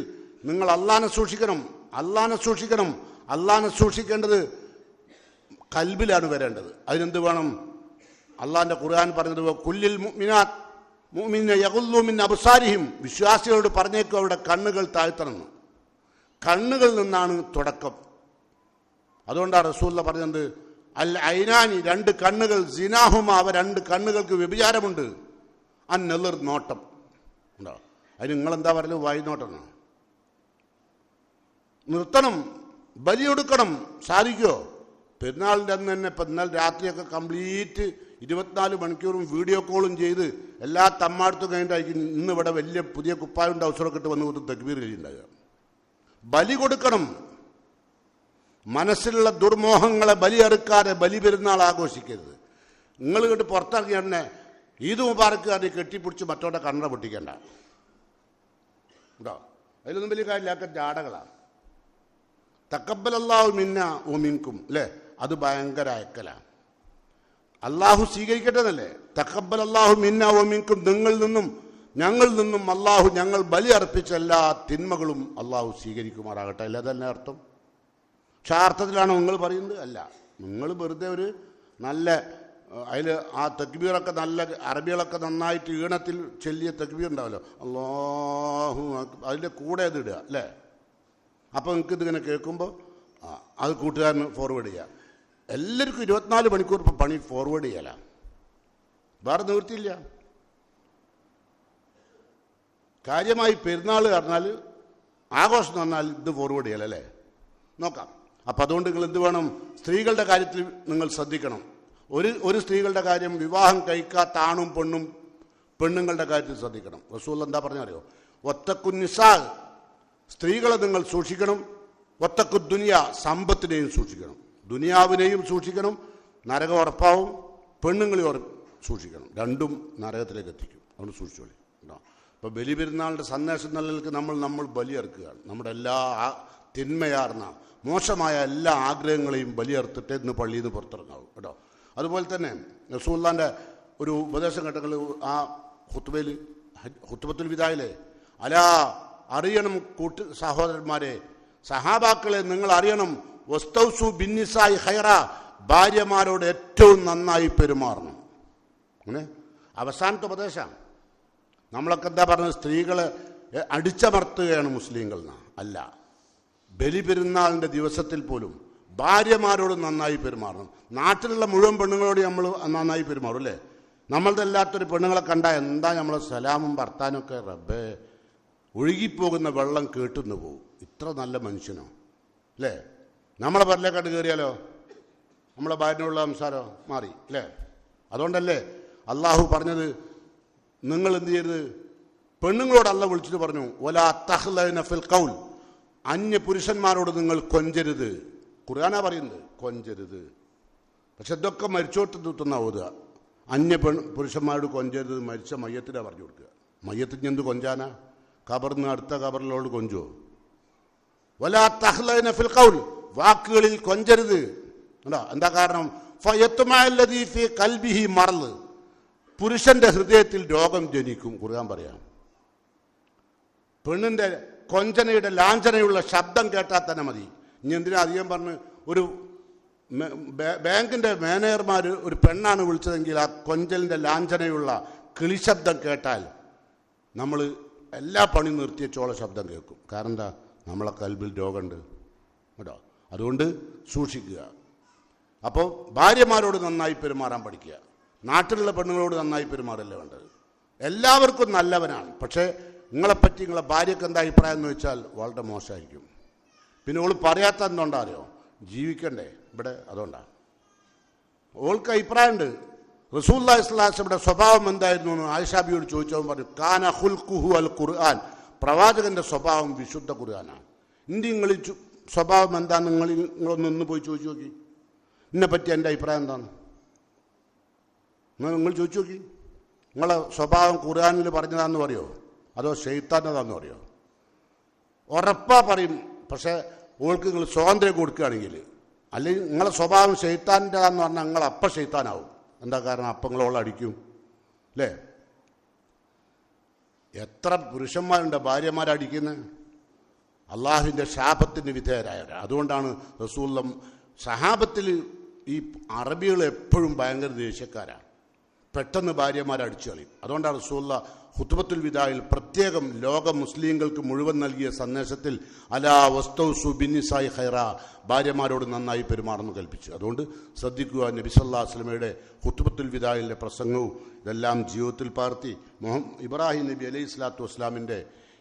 S1: നിങ്ങൾ അള്ളാഹനെ സൂക്ഷിക്കണം. അള്ളാഹനെ സൂക്ഷിക്കേണ്ടത് കൽബിലാണ് വരേണ്ടത്. അതിനെന്ത് വേണം? അള്ളാഹിൻ്റെ ഖുർആൻ പറഞ്ഞത്, കുല്ലിൽ മുഅ്മിനാത്ത് മുഅ്മിനീന യഗുല്ലൂ മിൻ അബ്സാരിഹിം, വിശ്വാസികളോട് പറഞ്ഞേക്കും അവരുടെ കണ്ണുകൾ താഴ്ത്തണം. കണ്ണുകളിൽ നിന്നാണ് തുടക്കം. അതുകൊണ്ടാണ് റസൂലുള്ള പറഞ്ഞത്, അൽ ഐനാനി, 2 കണ്ണുകൾ, സിനാഹുമ, അവ 2 കണ്ണുകൾക്ക് വ്യഭിചാരമുണ്ട്. അന്നെളിർ, നോട്ടം ഉണ്ടോ? അതിന് നിങ്ങളെന്താ പറയുന്നത്? വായ്നോട്ടം. നിർത്തണം, ബലിയെടുക്കണം. സാധിക്കുമോ? പെരുന്നാളിൻ്റെ അന്ന് തന്നെ ഇപ്പം ഇന്നലെ രാത്രിയൊക്കെ കംപ്ലീറ്റ് 24 മണിക്കൂറും വീഡിയോ കോളും ചെയ്ത് എല്ലാ തമ്മാടത്തും കഴിഞ്ഞിട്ടായിരിക്കും ഇന്ന് ഇവിടെ വലിയ പുതിയ കുപ്പായും ഡൗസറൊക്കെ ഇട്ട് വന്ന് തക്ബീർ ഉണ്ടാകുക. ബലി കൊടുക്കണം. മനസ്സിലുള്ള ദുർമോഹങ്ങളെ ബലിയെടുക്കാതെ ബലി പെരുന്നാൾ ആഘോഷിക്കരുത്. നിങ്ങൾ കേട്ട് പുറത്തിറങ്ങി തന്നെ ഈദ് മുബാറക്ക് അത് കെട്ടിപ്പിടിച്ച് മറ്റോടെ കണ്ണട പൊട്ടിക്കേണ്ട കേട്ടോ. അതിലൊന്നും വലിയ കാര്യമില്ലാത്ത ജാടകളാണ്. തക്കബ്ബലല്ലാഹു മിന്ന വ മിൻകും അല്ലേ, അത് ഭയങ്കര അയക്കലാണ്. അള്ളാഹു സ്വീകരിക്കട്ടെ എന്നല്ലേ. തക്കബ്ബലല്ലാഹു മിന്ന വ മിൻകും, നിങ്ങളിൽ നിന്നും ഞങ്ങളിൽ നിന്നും അള്ളാഹു ഞങ്ങൾ ബലി അർപ്പിച്ച എല്ലാ തിന്മകളും അള്ളാഹു സ്വീകരിക്കുമാറാകട്ടെ. അല്ല അതന്നെ അർത്ഥം. പക്ഷെ ആ അർത്ഥത്തിലാണോ നിങ്ങൾ പറയുന്നത്? അല്ല. നിങ്ങൾ വെറുതെ ഒരു നല്ല അതിൽ ആ തക്ബീറൊക്കെ നല്ല അറബികളൊക്കെ നന്നായിട്ട് ഈണത്തിൽ ചൊല്ലിയ തക്ബീർ ഉണ്ടാവല്ലോ, അല്ലാഹു അതിൻ്റെ കൂടെ അത് ഇടുക അല്ലേ. അപ്പോൾ നിങ്ങൾക്ക് ഇതിങ്ങനെ കേൾക്കുമ്പോൾ അത് കൂട്ടുകാരന് ഫോർവേഡ് ചെയ്യുക. എല്ലാവർക്കും 24 മണിക്കൂർ ഇപ്പോൾ പണി ഫോർവേഡ് ചെയ്യല, വേറെ നിവൃത്തിയില്ല. കാര്യമായി പെരുന്നാൾ പറഞ്ഞാൽ ആഘോഷം പറഞ്ഞാൽ ഇത് ഫോർവേഡ് ചെയ്യലല്ലേ. നോക്കാം. അപ്പം അതുകൊണ്ട് നിങ്ങൾ എന്ത് വേണം, സ്ത്രീകളുടെ കാര്യത്തിൽ നിങ്ങൾ ശ്രദ്ധിക്കണം. ഒരു സ്ത്രീകളുടെ കാര്യം, വിവാഹം കഴിക്കാത്ത ആണും പെണ്ണുങ്ങളുടെ കാര്യത്തിൽ ശ്രദ്ധിക്കണം. റസൂൽ എന്താ പറഞ്ഞറിയോ? ഒത്തക്കുന്നിസാ, സ്ത്രീകളെ നിങ്ങൾ സൂക്ഷിക്കണം. ഒത്തക്കു ദുനിയ, സമ്പത്തിനെയും സൂക്ഷിക്കണം. ദുനിയാവിനെയും സൂക്ഷിക്കണം, നരകം ഉറപ്പാവും. പെണ്ണുങ്ങളെ സൂക്ഷിക്കണം, രണ്ടും നരകത്തിലേക്ക് എത്തിക്കും. അതുകൊണ്ട് സൂക്ഷിച്ചോളി കേട്ടോ. ഇപ്പോൾ ബലി പെരുന്നാളിൻ്റെ സന്ദേശം നിലനിൽക്ക് നമ്മൾ ബലിയെറുക്കുകയാണ്. നമ്മുടെ എല്ലാ തിന്മയാർന്ന മോശമായ എല്ലാ ആഗ്രഹങ്ങളെയും ബലിയെറുത്തിട്ട് ഇന്ന് പള്ളിയിൽ നിന്ന് പുറത്തിറങ്ങാവും കേട്ടോ. അതുപോലെ തന്നെ റസൂലുള്ളാഹിൻ്റെ ഒരു ഉപദേശം കേട്ടങ്ങൾ ആ ഖുത്ബത്തുൽ വിദായിലെ, അലാ അറിയണം സഹോദരന്മാരെ, സഹാബാക്കളെ നിങ്ങൾ അറിയണം, വസ്തൗസു ബിന്നിസായി ഖൈറ, ഭാര്യമാരോട് ഏറ്റവും നന്നായി പെരുമാറണം. അങ്ങനെ അവസാനത്തെ ഉപദേശമാണ്. നമ്മളൊക്കെ എന്താ പറഞ്ഞത്? സ്ത്രീകളെ അടിച്ചമർത്തുകയാണ് മുസ്ലിങ്ങൾ. അല്ല, ബലി പെരുന്നാളിൻ്റെ ദിവസത്തിൽ പോലും ഭാര്യമാരോട് നന്നായി പെരുമാറണം. നാട്ടിലുള്ള മുഴുവൻ പെണ്ണുങ്ങളോട് നമ്മൾ നന്നായി പെരുമാറും അല്ലേ. നമ്മളത് അല്ലാത്തൊരു പെണ്ണുങ്ങളെ കണ്ടാൽ എന്താ നമ്മളെ സലാമും വർത്താനൊക്കെ, റബ്ബേ ഒഴുകിപ്പോകുന്ന വെള്ളം കേട്ടുന്നു പോകും. ഇത്ര നല്ല മനുഷ്യനോ അല്ലേ. നമ്മളെ പരലേക്കാട്ട് കയറിയാലോ നമ്മളെ ഭാര്യനുള്ള സംസാരം മാറി അല്ലേ. അതുകൊണ്ടല്ലേ അള്ളാഹു പറഞ്ഞത്, നിങ്ങൾ എന്ത് ചെയ്യരുത്, പെണ്ണുങ്ങളോട് അല്ല വിളിച്ചിട്ട് പറഞ്ഞു, വലാ തഖ്ലന ഫിൽ ഖൗൽ, അന്യ പുരുഷന്മാരോട് നിങ്ങൾ കൊഞ്ചരുത്. ഖുർആനാ പറയുന്നത്, കൊഞ്ചരുത്. പക്ഷെ ഇതൊക്കെ മരിച്ചോട്ടത്തുന്ന ഓതുക. അന്യ പുരുഷന്മാരോട് കൊഞ്ചരുത്, മരിച്ച മയ്യത്തിനാ പറഞ്ഞു കൊടുക്കുക. മയ്യത്തിന് എന്ത് കൊഞ്ചാനാ? ഖബറിന് അടുത്ത ഖബറിലോട് കൊഞ്ചുവോ? വലാ തഖ്ലന ഫിൽ ഖൗൽ, വാക്കുകളിൽ കൊഞ്ചരുത്. എന്താ കാരണം? ഫയത്മഅല്ലദീ ഫീ ഖൽബിഹി മർള്, പുരുഷന്റെ ഹൃദയത്തിൽ രോഗം ജനിക്കും. ഖുർആൻ പറയാം. പെണ്ണിന്റെ കൊഞ്ചനയുടെ ലാഞ്ചനയുള്ള ശബ്ദം കേട്ടാൽ തന്നെ മതി. ഇനി എന്തിനാ അധികം പറഞ്ഞ്, ഒരു ബാങ്കിന്റെ മാനേജർമാർ ഒരു പെണ്ണാണ് വിളിച്ചതെങ്കിൽ ആ കൊഞ്ചലിന്റെ ലാഞ്ചനയുള്ള കിളിശബ്ദം കേട്ടാൽ നമ്മൾ എല്ലാ പണി നിർത്തിയ ചോള ശബ്ദം കേൾക്കും. കാരണം എന്താ? നമ്മളെ കൽബിൽ രോഗമുണ്ട് കേട്ടോ. അതുകൊണ്ട് സൂക്ഷിക്കുക. അപ്പോൾ ഭാര്യമാരോട് നന്നായി പെരുമാറാൻ പഠിക്കുക. നാട്ടിലുള്ള പെണ്ണുങ്ങളോട് നന്നായി പെരുമാറല്ലേ വേണ്ടത്. എല്ലാവർക്കും നല്ലവനാണ്. പക്ഷേ നിങ്ങളെപ്പറ്റി നിങ്ങളെ ഭാര്യയ്ക്ക് എന്താ അഭിപ്രായം എന്ന് വെച്ചാൽ വളരെ മോശമായിരിക്കും. പിന്നെ ഓൾ പറയാത്ത എന്തുകൊണ്ടാ അറിയോ? ജീവിക്കണ്ടേ ഇവിടെ, അതുകൊണ്ടാണ്. ഓൾക്ക് അഭിപ്രായമുണ്ട്. റസൂലുള്ളാഹി സ്വല്ലല്ലാഹു അലൈഹി വസല്ലമയുടെ സ്വഭാവം എന്തായിരുന്നു എന്ന് ആയിഷാബിയോട് ചോദിച്ചവൻ പറഞ്ഞു, കാന ഖുൽഖുഹു അൽ ഖുർആൻ, പ്രവാചകന്റെ സ്വഭാവം വിശുദ്ധ ഖുർആനാണ്. നിങ്ങൾ സ്വഭാവം എന്താന്ന് നിങ്ങളൊന്ന് പോയി ചോദിച്ചു നോക്കി. ഇതിനെപ്പറ്റി എൻ്റെ അഭിപ്രായം എന്താണ് നിങ്ങൾ ചോദിച്ചു നോക്കി. നിങ്ങളെ സ്വഭാവം ഖുർആനിൽ പറഞ്ഞതാന്ന് പറയോ അതോ ശൈത്താൻ്റെതാന്ന് പറയോ? ഉറപ്പാ പറയും. പക്ഷേ ഓൾക്ക് നിങ്ങൾ സ്വാതന്ത്ര്യം കൊടുക്കുകയാണെങ്കിൽ, അല്ലെങ്കിൽ നിങ്ങളെ സ്വഭാവം ശൈത്താൻ്റെതാന്ന് പറഞ്ഞാൽ നിങ്ങൾ അപ്പം ശൈത്താനാവും. എന്താ കാരണം? അപ്പം നിങ്ങളോളം അടിക്കും അല്ലേ. എത്ര പുരുഷന്മാരുണ്ട് ഭാര്യമാരടിക്കുന്നത്? അള്ളാഹുവിൻ്റെ ശാപത്തിന് വിധേയരായവർ. അതുകൊണ്ടാണ് റസൂലുള്ളാഹി സഹാബത്തിൽ ഈ അറബികൾ എപ്പോഴും ഭയങ്കര ദേഷ്യക്കാരാണ്. പെട്ടെന്ന് ഭാര്യമാരെ അടിച്ചു കളയും. അതുകൊണ്ടാണ് റസൂലുള്ളാഹി ഖുത്ബത്തുൽ വിദായിൽ പ്രത്യേകം ലോക മുസ്ലിങ്ങൾക്ക് മുഴുവൻ നൽകിയ സന്ദേശത്തിൽ അലാ വസ്തൗസു ബിന്നിസായി ഖൈറ, ഭാര്യമാരോട് നന്നായി പെരുമാറുന്നു കൽപ്പിച്ചു. അതുകൊണ്ട് ശ്രദ്ധിക്കുക. നബി സല്ലല്ലാഹു അലൈഹി വസല്ലമയുടെ ഖുത്ബത്തുൽ വിദായിലെ പ്രസംഗവും ഇതെല്ലാം ജീവിതത്തിൽ പകർത്തി ഇബ്രാഹിം നബി അലൈഹി സ്വലാത്തു വസ്സലാമിൻ്റെ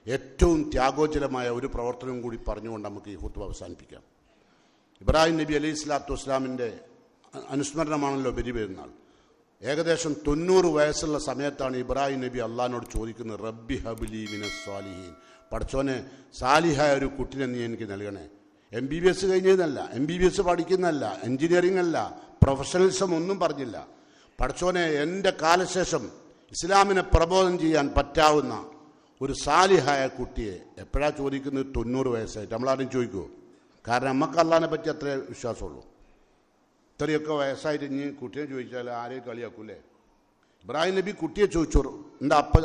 S1: ഏറ്റവും ത്യാഗോജ്ജലമായ ഒരു പ്രവർത്തനവും കൂടി പറഞ്ഞുകൊണ്ട് നമുക്ക് ഈ ഖുത്ബ അവസാനിപ്പിക്കാം. ഇബ്രാഹിം നബി അലൈഹി സ്വലാത്തു വസ്സലാമിൻ്റെ അനുസ്മരണമാണല്ലോ ബലിപെരുന്നാൾ. ഏകദേശം 90 വയസ്സുള്ള സമയത്താണ് ഇബ്രാഹിം നബി അള്ളാഹിനോട് ചോദിക്കുന്നത്, റബ്ബി ഹബ്ലി മിനസ് സ്വാലിഹീൻ, പടച്ചോനെ സാലിഹായ ഒരു കുട്ടിനെ നീ എനിക്ക് നൽകണേ. MBBS കഴിഞ്ഞതെന്നല്ല, MBBS പഠിക്കുന്നതല്ല, എൻജിനീയറിംഗ് അല്ല, പ്രൊഫഷണലിസം ഒന്നും പറഞ്ഞില്ല. പടച്ചോനെ എൻ്റെ കാലശേഷം ഇസ്ലാമിനെ പ്രബോധനം ചെയ്യാൻ പറ്റാവുന്ന ഒരു സാലിഹായ കുട്ടിയെ. എപ്പോഴാണ് ചോദിക്കുന്നത്? 90 വയസ്സായിട്ട്. നമ്മളാരും ചോദിക്കുമോ? കാരണം നമുക്ക് അള്ളാഹിനെ പറ്റി അത്രേ വിശ്വാസമുള്ളൂ. ഇത്രയൊക്കെ വയസ്സായിട്ട് ഇനി കുട്ടിയെ ചോദിച്ചാൽ ആരെയും കളിയാക്കൂലേ? ഇബ്രാഹിം നബി കുട്ടിയെ ചോദിച്ചു. എന്താ അപ്പം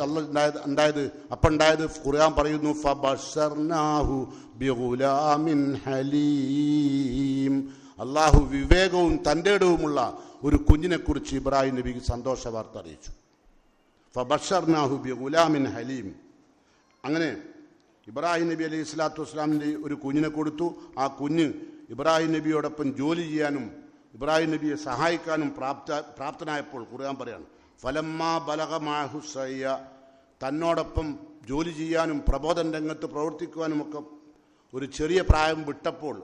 S1: ഉണ്ടായത്? അപ്പം ഉണ്ടായത് ഖുർആൻ പറയുന്നു, ഫബശർനാഹു ബിഗുലാമിൻ ഹലീം. അള്ളാഹു വിവേകവും തൻ്റെ ഇടവുമുള്ള ഒരു കുഞ്ഞിനെക്കുറിച്ച് ഇബ്രാഹിം നബിക്ക് സന്തോഷ വാർത്ത അറിയിച്ചു. ഫബശർനാഹു ബിഗുലാമിൻ ഹലീം. അങ്ങനെ ഇബ്രാഹിം നബി അലൈഹി സ്വലാത്തു വസ്സലാമിൻ്റെ ഒരു കുഞ്ഞിനെ കൊടുത്തു. ആ കുഞ്ഞ് ഇബ്രാഹിം നബിയോടൊപ്പം ജോലി ചെയ്യാനും ഇബ്രാഹിം നബിയെ സഹായിക്കാനും പ്രാപ്തനായപ്പോൾ ഖുർആൻ പറയാണ്, ഫലമ്മാ ബലഗ മഅഹു സഅയ, തന്നോടൊപ്പം ജോലി ചെയ്യാനും പ്രബോധന രംഗത്ത് പ്രവർത്തിക്കുവാനുമൊക്കെ ഒരു ചെറിയ പ്രായം വിട്ടപ്പോൾ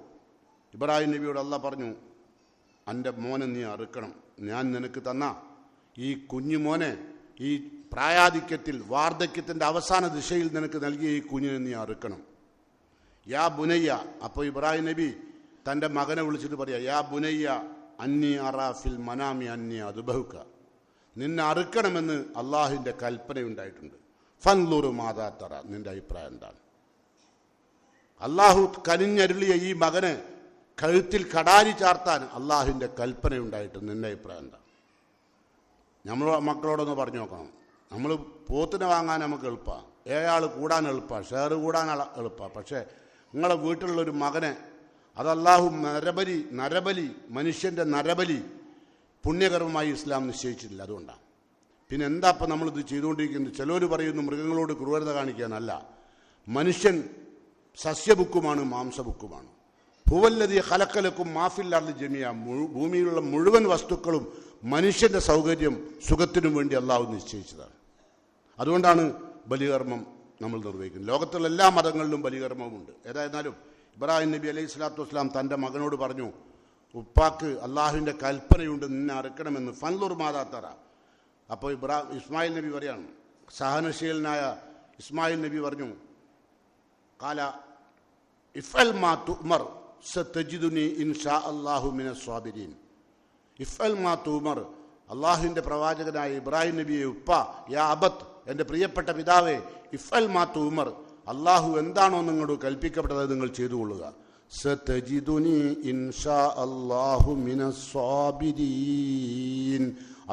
S1: ഇബ്രാഹിം നബിയോട് അല്ലാഹ് പറഞ്ഞു, എൻ്റെ മോനെ നീ അറുക്കണം. ഞാൻ നിനക്ക് തന്ന ഈ കുഞ്ഞു മോനെ ഈ പ്രായാധിക്യത്തിൽ വാർദ്ധക്യത്തിൻ്റെ അവസാന ദിശയിൽ നിനക്ക് നൽകിയ ഈ കുഞ്ഞിനെ നീ അറുക്കണം. യാ ബുനയ്യ. അപ്പോൾ ഇബ്രാഹിം നബി തൻ്റെ മകനെ വിളിച്ചിട്ട് പറയാ, യാ ബുനയ്യ അന്നി അറാഫിൽ മനാമി അന്നി അതുബഹുക്ക, നിന്നെ അറുക്കണമെന്ന് അള്ളാഹുവിൻ്റെ കൽപ്പനയുണ്ടായിട്ടുണ്ട്. ഫൻലുറു മാതാ തറ, നിന്റെ അഭിപ്രായം എന്താണ്? അള്ളാഹു കനിഞ്ഞരുളിയ ഈ മകന് കഴുത്തിൽ കടാരി ചാർത്താൻ അള്ളാഹുവിൻ്റെ കൽപ്പനയുണ്ടായിട്ടുണ്ട്. നിന്റെ അഭിപ്രായം എന്താ? നമ്മൾ മക്കളോടൊന്ന് പറഞ്ഞു നോക്കണം. നമ്മൾ പോത്തിനെ വാങ്ങാൻ നമുക്ക് എളുപ്പമാണ്, ഏഴാൾ കൂടാൻ എളുപ്പമാണ്, ഷെയർ കൂടാൻ എളുപ്പമാണ്. പക്ഷേ നിങ്ങളെ വീട്ടിലുള്ളൊരു മകനെ അത് അള്ളാഹു നരബലി മനുഷ്യൻ്റെ നരബലി പുണ്യകർമ്മമായി ഇസ്ലാം നിശ്ചയിച്ചിട്ടില്ല. അതുകൊണ്ടാണ്. പിന്നെ എന്താ ഇപ്പം നമ്മളിത് ചെയ്തുകൊണ്ടിരിക്കുന്നത്? ചിലർ പറയുന്നു മൃഗങ്ങളോട് ക്രൂരത കാണിക്കാനല്ല. മനുഷ്യൻ സസ്യബുക്കുമാണ്, മാംസബുക്കുമാണ്. ഹുവല്ലദീ ഖലഖലക്കും മാഫിൽ അർളി ജമിയ, ഭൂമിയിലുള്ള മുഴുവൻ വസ്തുക്കളും മനുഷ്യൻ്റെ സൗകര്യം സുഖത്തിനും വേണ്ടി അള്ളാഹു നിശ്ചയിച്ചതാണ്. അതുകൊണ്ടാണ് ബലികർമ്മം നമ്മൾ നിർവഹിക്കുന്നത്. ലോകത്തുള്ള എല്ലാ മതങ്ങളിലും ബലികർമ്മമുണ്ട്. ഏതായിരുന്നാലും ഇബ്രാഹിം നബി അലൈഹി സ്വലാത്തു വസ്സലാം തൻ്റെ മകനോട് പറഞ്ഞു, ഉപ്പാക്ക് അള്ളാഹുവിൻ്റെ കൽപ്പനയുണ്ട്, നിന്നെ അറുക്കണമെന്ന്. ഫൻലുർ മാതാ തറ. അപ്പോൾ ഇസ്മായിൽ നബി പറയാണ്, സഹനശീലനായ ഇസ്മായിൽ നബി പറഞ്ഞു, കാല ഇഫ്അൽ മാ തുഅ്മർ സതജിദുനി ഇൻഷാ അല്ലാഹു മിനസ് സ്വാബിരീൻ. ഇഫ്അൽ മാ തുഅ്മർ. അള്ളാഹുവിൻ്റെ പ്രവാചകനായ ഇബ്രാഹിം നബിയെ, ഉപ്പ യാ അബത്ത്, എൻ്റെ പ്രിയപ്പെട്ട പിതാവേ, ഇഫ്അൽ മാ തുഅ്മർ, അള്ളാഹു എന്താണോ നിങ്ങളോട് കൽപ്പിക്കപ്പെട്ടത് നിങ്ങൾ ചെയ്തു കൊള്ളുക. സതജിദുനി ഇൻഷാ അല്ലാഹു മിനസ് സ്വാബിരീൻ.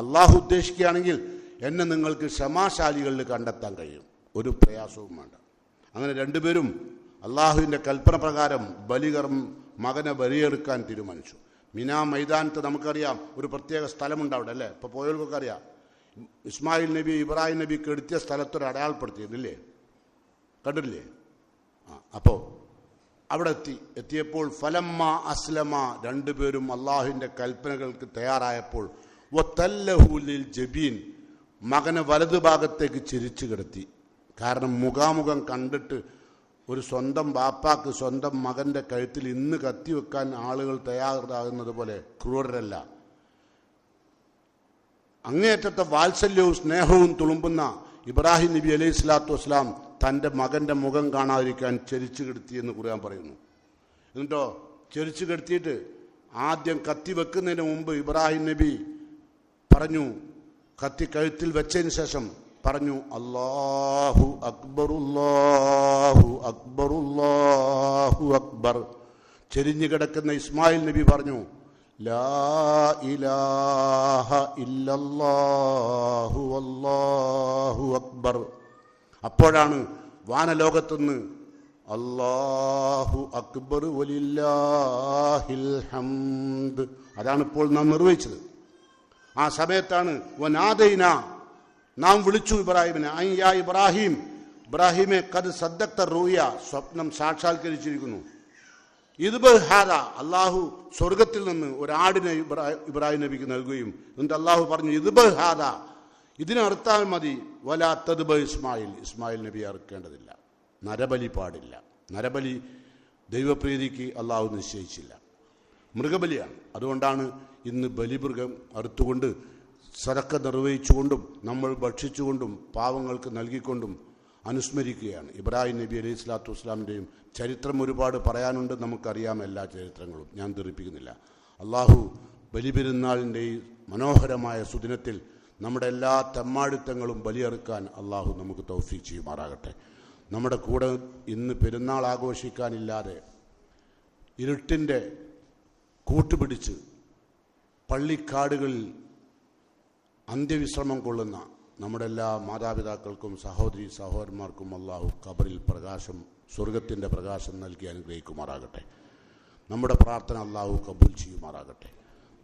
S1: അള്ളാഹു ഉദ്ദേശിക്കുകയാണെങ്കിൽ എന്നെ നിങ്ങൾക്ക് ക്ഷമാശാലികളിൽ കണ്ടെത്താൻ കഴിയും, ഒരു പ്രയാസവും വേണ്ട. അങ്ങനെ രണ്ടുപേരും അള്ളാഹുവിൻ്റെ കൽപ്പന പ്രകാരം മകനെ ബലിയെടുക്കാൻ തീരുമാനിച്ചു. മിനാ മൈതാനത്ത് നമുക്കറിയാം ഒരു പ്രത്യേക സ്ഥലമുണ്ട് അവിടെ, അല്ലേ? ഇപ്പോൾ പോയവർക്കൊക്കെ അറിയാം. ഇസ്മായിൽ നബി ഇബ്രാഹിം നബി കെടുത്തിയ സ്ഥലത്തൊരു അടയാളപ്പെടുത്തിയിരുന്നില്ലേ? കണ്ടില്ലേ? അപ്പോൾ അവിടെ എത്തിയപ്പോൾ ഫലമ്മ അസ്ലമ, രണ്ടുപേരും അള്ളാഹുവിൻ്റെ കൽപ്പനകൾക്ക് തയ്യാറായപ്പോൾ വതല്ലഹുലിൽ ജബീൻ, മകനെ വലതുഭാഗത്തേക്ക് ചിരിച്ചു കിടത്തി. കാരണം മുഖാമുഖം കണ്ടിട്ട് ഒരു സ്വന്തം ബാപ്പാക്ക് സ്വന്തം മകൻ്റെ കഴുത്തിൽ ഇന്ന് കത്തിവെക്കാൻ ആളുകൾ തയ്യാറാകുന്നത് പോലെ ക്രൂരരല്ല. അങ്ങേയറ്റത്തെ വാത്സല്യവും സ്നേഹവും തുളുമ്പുന്ന ഇബ്രാഹിം നബി അലൈഹി സ്വലാത്തു വസ്സലാം തൻ്റെ മകൻ്റെ മുഖം കാണാതിരിക്കാൻ ചെരിച്ചു കിടത്തിയെന്ന് ഖുർആൻ പറയുന്നു. എന്നിട്ടോ ചെരിച്ചു കിടത്തിയിട്ട് ആദ്യം കത്തി വെക്കുന്നതിന് മുമ്പ് ഇബ്രാഹിം നബി പറഞ്ഞു, കത്തി കഴുത്തിൽ വെച്ചതിന് ശേഷം പറഞ്ഞു, അല്ലാഹു അക്ബർ അല്ലാഹു അക്ബർ അല്ലാഹു അക്ബർ. ചെരിഞ്ഞു കിടക്കുന്ന ഇസ്മായിൽ നബി പറഞ്ഞു, ലാ ഇലാഹ ഇല്ലല്ലാഹു അല്ലാഹു അക്ബർ. അപ്പോഴാണ് വാനലോകത്തുനിന്ന് അല്ലാഹു അക്ബർ വലില്ലാഹിൽ ഹംദ്, അതാണ് ഇപ്പോൾ നാം നിർവഹിച്ചത്. ആ സമയത്താണ് വനാദൈന, നാം വിളിച്ചു ഇബ്രാഹിമിനെ, അയ്യാ ഇബ്രാഹിം, ഇബ്രാഹിമെ കദ് സദ്ദഖ്ത റൂയ, സ്വപ്നം സാക്ഷാത്കരിച്ചിരിക്കുന്നു. ഇദ്ബഹാദ, അള്ളാഹു സ്വർഗത്തിൽ നിന്ന് ഒരാടിനെ ഇബ്രാഹിം നബിക്ക് നൽകുകയും എന്നിട്ട് അള്ളാഹു പറഞ്ഞു, ഇദ്ബഹാദ, ഇതിനെ അറുത്താൽ മതി, വലാ തദ്ബ ഇസ്മായിൽ, ഇസ്മായിൽ നബി അറുക്കേണ്ടതില്ല, നരബലി പാടില്ല. നരബലി ദൈവപ്രീതിക്ക് അള്ളാഹു നിശ്ചയിച്ചില്ല. മൃഗബലിയാണ്. അതുകൊണ്ടാണ് ഇന്ന് ബലിമൃഗം അറുത്തുകൊണ്ട് സദക്ക നിർവഹിച്ചുകൊണ്ടും നമ്മൾ ഭക്ഷിച്ചുകൊണ്ടും പാവങ്ങൾക്ക് നൽകിക്കൊണ്ടും അനുസ്മരിക്കുകയാണ്. ഇബ്രാഹിം നബി അലൈഹി സ്വലാത്തു വസ്സലാമിൻ്റെയും ചരിത്രം ഒരുപാട് പറയാനുണ്ട്, നമുക്കറിയാം എല്ലാ ചരിത്രങ്ങളും, ഞാൻ ധരിപ്പിക്കുന്നില്ല. അള്ളാഹു ബലിപെരുന്നാളിൻ്റെ ഈ മനോഹരമായ സുദിനത്തിൽ നമ്മുടെ എല്ലാ തെമ്മാടിത്തങ്ങളും ബലിയെറുക്കാൻ അള്ളാഹു നമുക്ക് തൗഫീഖ് ചെയ്യുമാറാകട്ടെ. നമ്മുടെ കൂടെ ഇന്ന് പെരുന്നാൾ ആഘോഷിക്കാനില്ലാതെ ഇരുട്ടിൻ്റെ കൂട്ടുപിടിച്ച് പള്ളിക്കാടുകളിൽ അന്ത്യവിശ്രമം കൊള്ളുന്ന നമ്മുടെ എല്ലാ മാതാപിതാക്കൾക്കും സഹോദരി സഹോദരന്മാർക്കും അള്ളാഹു ഖബറിൽ പ്രകാശം, സ്വർഗത്തിൻ്റെ പ്രകാശം നൽകി അനുഗ്രഹിക്കുമാറാകട്ടെ. നമ്മുടെ പ്രാർത്ഥന അള്ളാഹു കബൂൽ ചെയ്യുമാറാകട്ടെ.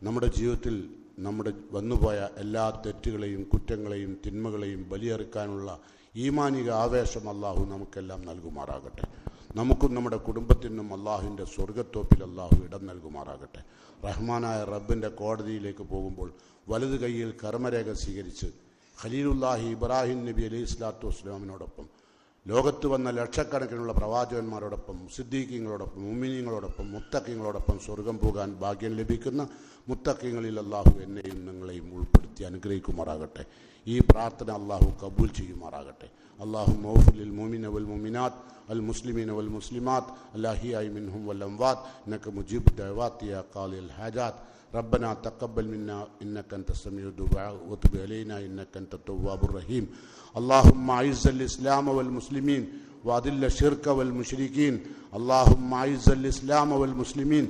S1: നമ്മുടെ ജീവിതത്തിൽ നമ്മുടെ വന്നുപോയ എല്ലാ തെറ്റുകളെയും കുറ്റങ്ങളെയും തിന്മകളെയും ബലിയെറുക്കാനുള്ള ഈമാനിക ആവേശം അള്ളാഹു നമുക്കെല്ലാം നൽകുമാറാകട്ടെ. നമുക്കും നമ്മുടെ കുടുംബത്തിനും അള്ളാഹുവിൻ്റെ സ്വർഗത്തോപ്പിൽ അള്ളാഹു ഇടം നൽകുമാറാകട്ടെ. റഹ്മാനായ റബ്ബിൻ്റെ കോടതിയിലേക്ക് പോകുമ്പോൾ വലതു കൈയിൽ കർമ്മരേഖ സ്വീകരിച്ച് ഖലീലുല്ലാഹി ഇബ്രാഹിം നബി അലൈഹി സ്വലാത്തു വസ്സലാമിനോടൊപ്പം ലോകത്ത് വന്ന ലക്ഷക്കണക്കിനുള്ള പ്രവാചകന്മാരോടൊപ്പം സിദ്ദീഖീങ്ങളോടൊപ്പം മുഅ്മിനീങ്ങളോടൊപ്പം മുത്തഖീങ്ങളോടൊപ്പം സ്വർഗം പോകാൻ ഭാഗ്യം ലഭിക്കുന്ന മുത്തഖീങ്ങളിൽ അള്ളാഹു എന്നെയും നിങ്ങളെയും ഉൾപ്പെടുത്തി അനുഗ്രഹിക്കുമാറാകട്ടെ. ഈ പ്രാർത്ഥന അള്ളാഹു കബൂൽ ചെയ്യുമാറാകട്ടെ. അള്ളാഹു മൗഫിലിൽ മുഅ്മിന വൽ മുഅ്മിനാത്ത് അൽ മുസ്ലിമീന വൽ മുസ്ലിമാത്ത് അല്ലാഹിയായി മിൻഹും വൽ അംവാത്ത് ഇന്നക മുജീബു ദഅവാതി യാ ഖാലിൽ ഹാജാത്ത് ربنا تقبل منا إنك أنت السميع الدعاء وتب علينا إنك أنت التواب الرحيم اللهم أعز الإسلام والمسلمين وأذل الشرك والمشركين اللهم أعز الإسلام والمسلمين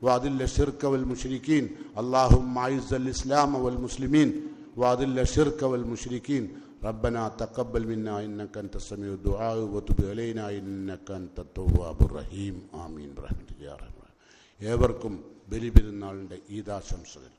S1: وأذل الشرك والمشركين اللهم أعز الإسلام والمسلمين وأذل الشرك والمشركين ربنا تقبل منا إنك أنت السميع الدعاء وتب علينا إنك أنت التواب الرحيم آمين برحمتك يا رب. ഏവർക്കും ബലിപെരുന്നാളിൻ്റെ ഈദാശംസകൾ.